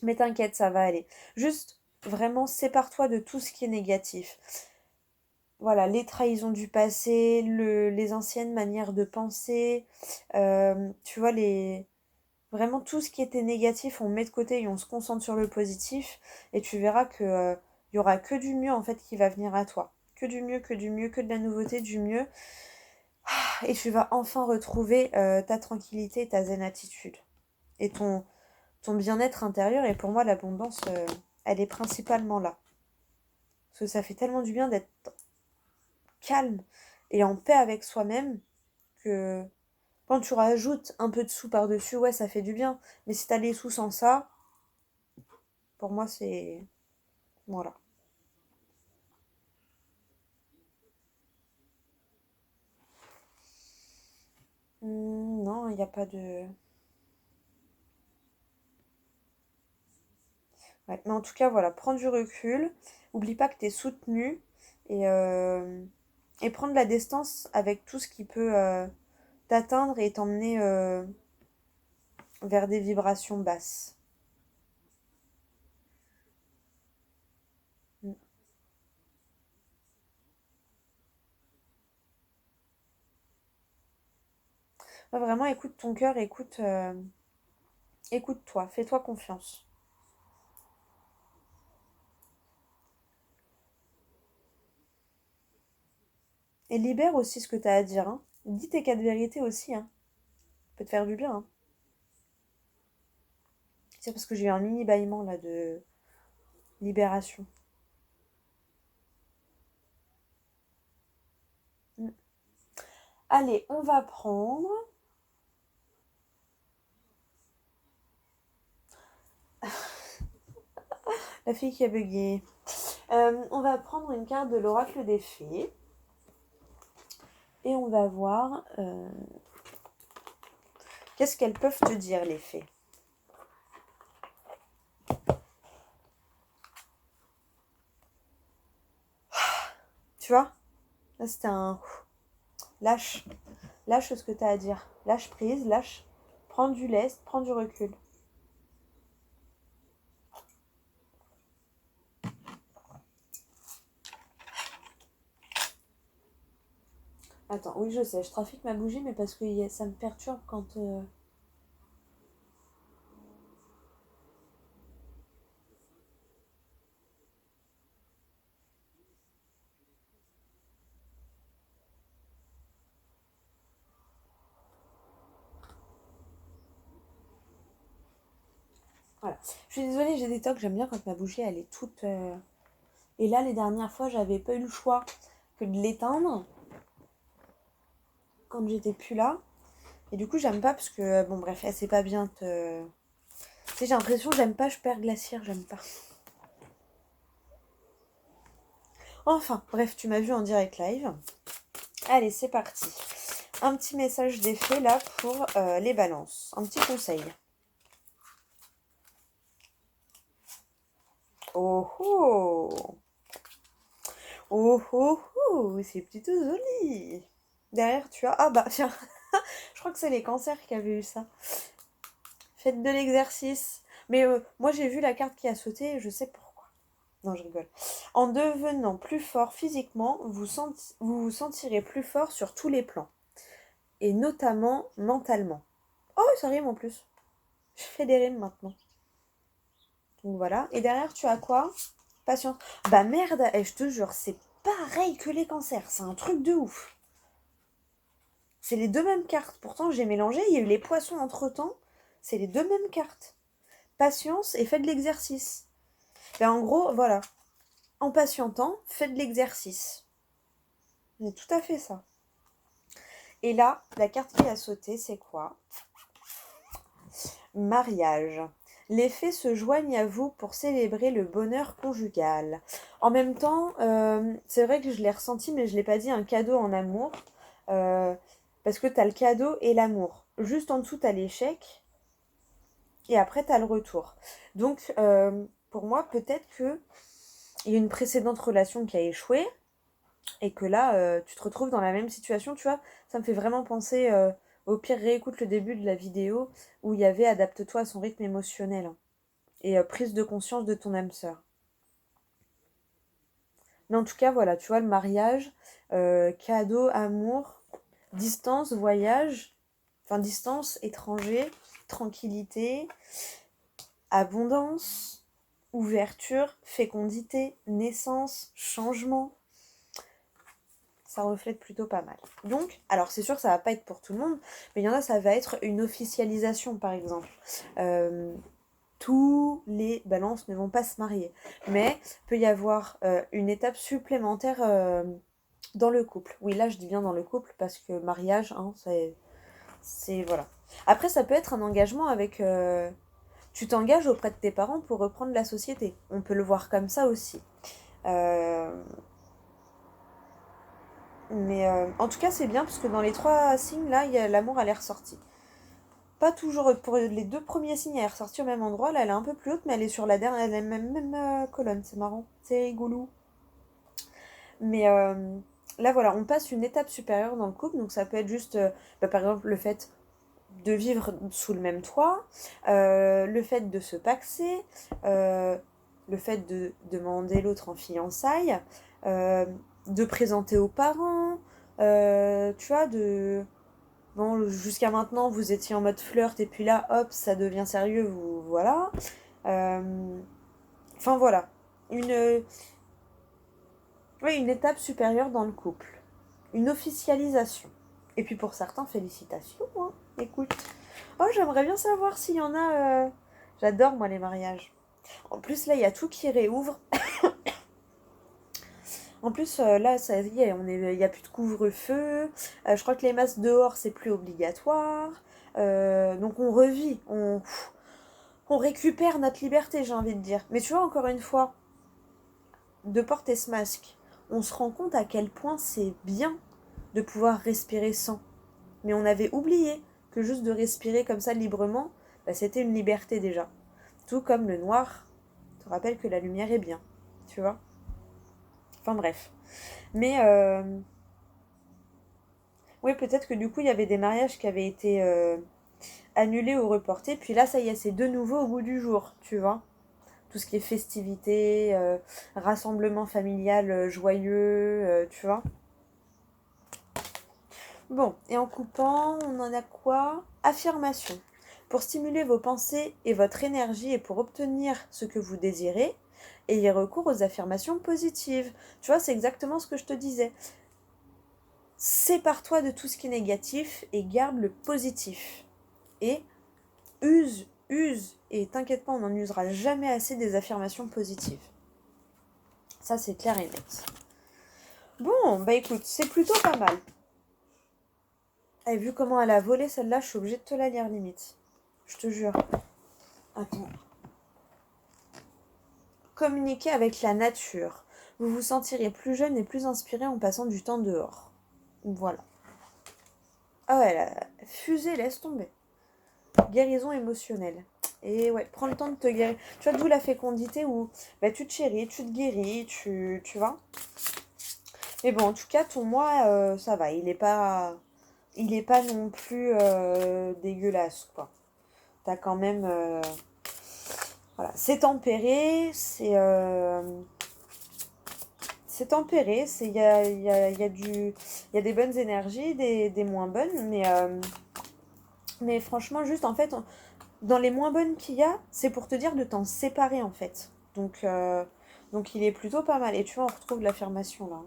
Mais t'inquiète, ça va aller. Juste, vraiment, sépare-toi de tout ce qui est négatif. Voilà, les trahisons du passé, les anciennes manières de penser, tu vois, vraiment tout ce qui était négatif, on met de côté et on se concentre sur le positif. Et tu verras que, il y aura que du mieux, en fait, qui va venir à toi. Que du mieux, que du mieux, que de la nouveauté, du mieux. Et tu vas enfin retrouver ta tranquillité et ta zen attitude. Et ton bien-être intérieur. Et pour moi, l'abondance, elle est principalement là. Parce que ça fait tellement du bien d'être calme et en paix avec soi-même que quand tu rajoutes un peu de sous par-dessus, ouais, ça fait du bien. Mais si t'as les sous sans ça, pour moi, c'est... Voilà. Non, il n'y a pas de... Ouais. Mais en tout cas, voilà, prends du recul. Oublie pas que t'es soutenu et, euh, et prendre la distance avec tout ce qui peut t'atteindre et t'emmener vers des vibrations basses. Mm. Ouais, vraiment, écoute ton cœur, écoute-toi, fais-toi confiance. Et libère aussi ce que t'as à dire, hein. Dis tes quatre vérités aussi, hein. Ça peut te faire du bien, hein. C'est parce que j'ai eu un mini bâillement là de libération. Mm. Allez, on va prendre la fille qui a bugué. On va prendre une carte de l'oracle des fées et on va voir qu'est-ce qu'elles peuvent te dire les fées. Tu vois? Là c'était un lâche, lâche ce que tu as à dire. Lâche prise, lâche, prends du lest, prends du recul. Attends, oui je sais, je trafique ma bougie mais parce que ça me perturbe quand voilà. Je suis désolée, j'ai des tocs, j'aime bien quand ma bougie elle est toute Et là les dernières fois, j'avais pas eu le choix que de l'éteindre quand j'étais plus là. Et du coup, j'aime pas parce que, bon, bref, elle sait pas bien te. Tu sais, j'ai l'impression, j'aime pas, je perds glaciaire, j'aime pas. Enfin, bref, tu m'as vu en direct live. Allez, c'est parti. Un petit message d'effet là pour les balances. Un petit conseil. Oh oh! Oh oh oh! C'est plutôt joli! Derrière, tu as. Ah bah, tiens, je crois que c'est les cancers qui avaient eu ça. Faites de l'exercice. Mais moi, j'ai vu la carte qui a sauté, je sais pourquoi. Non, je rigole. En devenant plus fort physiquement, vous vous sentirez plus fort sur tous les plans. Et notamment mentalement. Oh, ça rime en plus. Je fais des rimes maintenant. Donc voilà. Et derrière, tu as quoi? Patience. Bah merde, je te jure, c'est pareil que les cancers. C'est un truc de ouf. C'est les deux mêmes cartes. Pourtant, j'ai mélangé, il y a eu les poissons entre-temps. C'est les deux mêmes cartes. Patience et faites de l'exercice. Ben, en gros, voilà. En patientant, faites de l'exercice. C'est tout à fait ça. Et là, la carte qui a sauté, c'est quoi? Mariage. Les fées se joignent à vous pour célébrer le bonheur conjugal. En même temps, c'est vrai que je l'ai ressenti, mais je ne l'ai pas dit, un cadeau en amour. Euh, parce que tu as le cadeau et l'amour. Juste en dessous, tu as l'échec. Et après, tu as le retour. Donc, pour moi, peut-être qu'il y a une précédente relation qui a échoué. Et que là, tu te retrouves dans la même situation, tu vois. Ça me fait vraiment penser, au pire, réécoute le début de la vidéo où il y avait adapte-toi à son rythme émotionnel, hein, et prise de conscience de ton âme sœur. Mais en tout cas, voilà, tu vois, le mariage, cadeau, amour, distance, voyage, enfin distance, étranger, tranquillité, abondance, ouverture, fécondité, naissance, changement. Ça reflète plutôt pas mal. Donc, alors c'est sûr que ça va pas être pour tout le monde, mais il y en a, ça va être une officialisation par exemple. Tous les balances ne vont pas se marier, mais peut y avoir une étape supplémentaire dans le couple. Oui, là je dis bien dans le couple parce que mariage, hein, c'est voilà. Après, ça peut être un engagement avec. Tu t'engages auprès de tes parents pour reprendre la société. On peut le voir comme ça aussi. Euh, Mais en tout cas, c'est bien parce que dans les trois signes, là, l'amour, elle est ressortie. Pas toujours pour les deux premiers signes, elle est ressortie au même endroit. Là, elle est un peu plus haute, mais elle est sur la dernière, elle est même colonne. C'est marrant, c'est rigolo. Mais là, voilà, on passe une étape supérieure dans le couple. Donc, ça peut être juste, par exemple, le fait de vivre sous le même toit, le fait de se paxer, le fait de demander l'autre en fiançailles, euh, de présenter aux parents, tu vois, de... Bon, jusqu'à maintenant, vous étiez en mode flirt, et puis là, hop, ça devient sérieux, vous... Voilà. Enfin, voilà. Une, oui, une étape supérieure dans le couple. Une officialisation. Et puis pour certains, félicitations, hein. Écoute. Oh, j'aimerais bien savoir s'il y en a... J'adore, moi, les mariages. En plus, là, il y a tout qui réouvre. En plus, là, ça y est, il n'y a plus de couvre-feu. Je crois que les masques dehors, c'est plus obligatoire. Donc on revit, on récupère notre liberté, j'ai envie de dire. Mais tu vois, encore une fois, de porter ce masque, on se rend compte à quel point c'est bien de pouvoir respirer sans. Mais on avait oublié que juste de respirer comme ça librement, bah, c'était une liberté déjà. Tout comme le noir te rappelle que la lumière est bien, tu vois. Enfin bref. Mais oui, peut-être que du coup, il y avait des mariages qui avaient été annulés ou reportés. Puis là, ça y est, c'est de nouveau au goût du jour, tu vois. Tout ce qui est festivité, rassemblement familial joyeux, tu vois. Bon, et en coupant, on en a quoi? Affirmation. Pour stimuler vos pensées et votre énergie et pour obtenir ce que vous désirez, ayez recours aux affirmations positives. Tu vois, c'est exactement ce que je te disais. Sépare-toi de tout ce qui est négatif et garde le positif. Et use, et t'inquiète pas, on n'en usera jamais assez des affirmations positives. Ça, c'est clair et net. Bon, bah écoute, c'est plutôt pas mal. Et vu comment elle a volé celle-là, je suis obligée de te la lire limite. Je te jure. Attends. Communiquer avec la nature. Vous vous sentirez plus jeune et plus inspiré en passant du temps dehors. Voilà. Ah ouais, la fusée, laisse tomber. Guérison émotionnelle. Et ouais, prends le temps de te guérir. Tu vois, d'où la fécondité où bah, tu te chéris, tu te guéris, tu vois. Mais bon, en tout cas, ton moi, ça va. Il est pas non plus dégueulasse, quoi. T'as quand même... voilà, c'est tempéré, c'est tempéré, il y a des bonnes énergies, des moins bonnes, mais franchement, juste en fait, dans les moins bonnes qu'il y a, c'est pour te dire de t'en séparer en fait. Donc il est plutôt pas mal. Et tu vois, on retrouve l'affirmation là.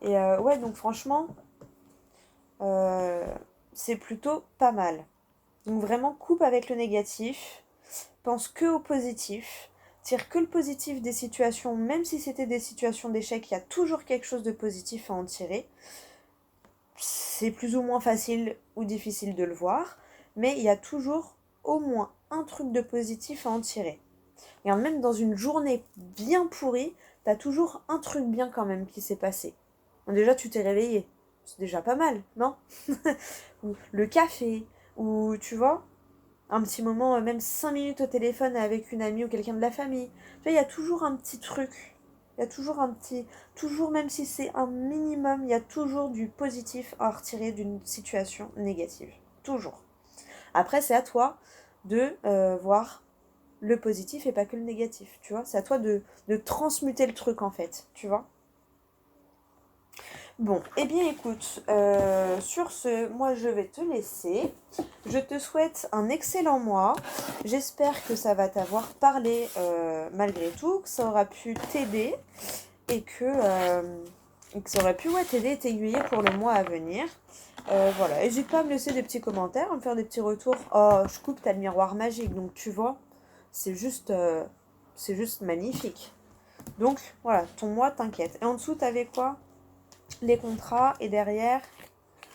Et ouais, donc franchement, euh, c'est plutôt pas mal. Donc vraiment, coupe avec le négatif, pense que au positif, tire que le positif des situations, même si c'était des situations d'échec, il y a toujours quelque chose de positif à en tirer. C'est plus ou moins facile ou difficile de le voir, mais il y a toujours au moins un truc de positif à en tirer. Regarde, même dans une journée bien pourrie, t'as toujours un truc bien quand même qui s'est passé. Bon, déjà, tu t'es réveillé. C'est déjà pas mal, non? Ou le café, ou tu vois, un petit moment, même 5 minutes au téléphone avec une amie ou quelqu'un de la famille. Tu vois, il y a toujours un petit truc. Il y a toujours un petit... Toujours, même si c'est un minimum, il y a toujours du positif à retirer d'une situation négative. Toujours. Après, c'est à toi de voir le positif et pas que le négatif, tu vois. C'est à toi de transmuter le truc, en fait, tu vois. Bon, eh bien écoute, sur ce, moi je vais te laisser. Je te souhaite un excellent mois. J'espère que ça va t'avoir parlé malgré tout, que ça aura pu t'aider et que ça aurait pu t'aider et t'aiguiller pour le mois à venir. Voilà, n'hésite pas à me laisser des petits commentaires, à me faire des petits retours. Oh, je coupe, t'as le miroir magique, donc tu vois, c'est juste magnifique. Donc voilà, ton mois, t'inquiète. Et en dessous, t'avais quoi? Les contrats et derrière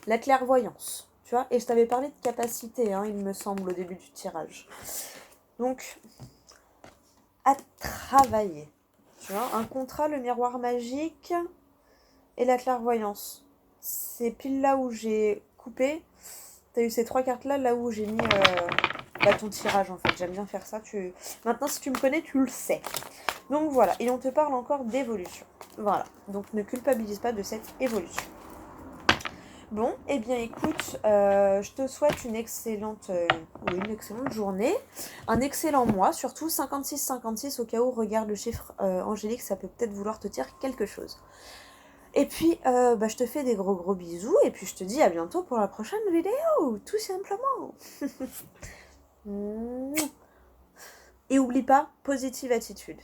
la clairvoyance, tu vois. Et je t'avais parlé de capacité, hein, il me semble, au début du tirage. Donc, à travailler. Tu vois, un contrat, le miroir magique et la clairvoyance. C'est pile là où j'ai coupé. T'as eu ces trois cartes-là, là où j'ai mis ton tirage, en fait. J'aime bien faire ça. Maintenant, si tu me connais, tu le sais. Donc voilà, et on te parle encore d'évolution. Voilà, donc ne culpabilise pas de cette évolution. Bon, eh bien écoute, je te souhaite une excellente journée, un excellent mois, surtout 56-56 au cas où, regarde le chiffre angélique, ça peut peut-être vouloir te dire quelque chose. Et puis, je te fais des gros bisous, et puis je te dis à bientôt pour la prochaine vidéo, tout simplement. Et oublie pas, positive attitude.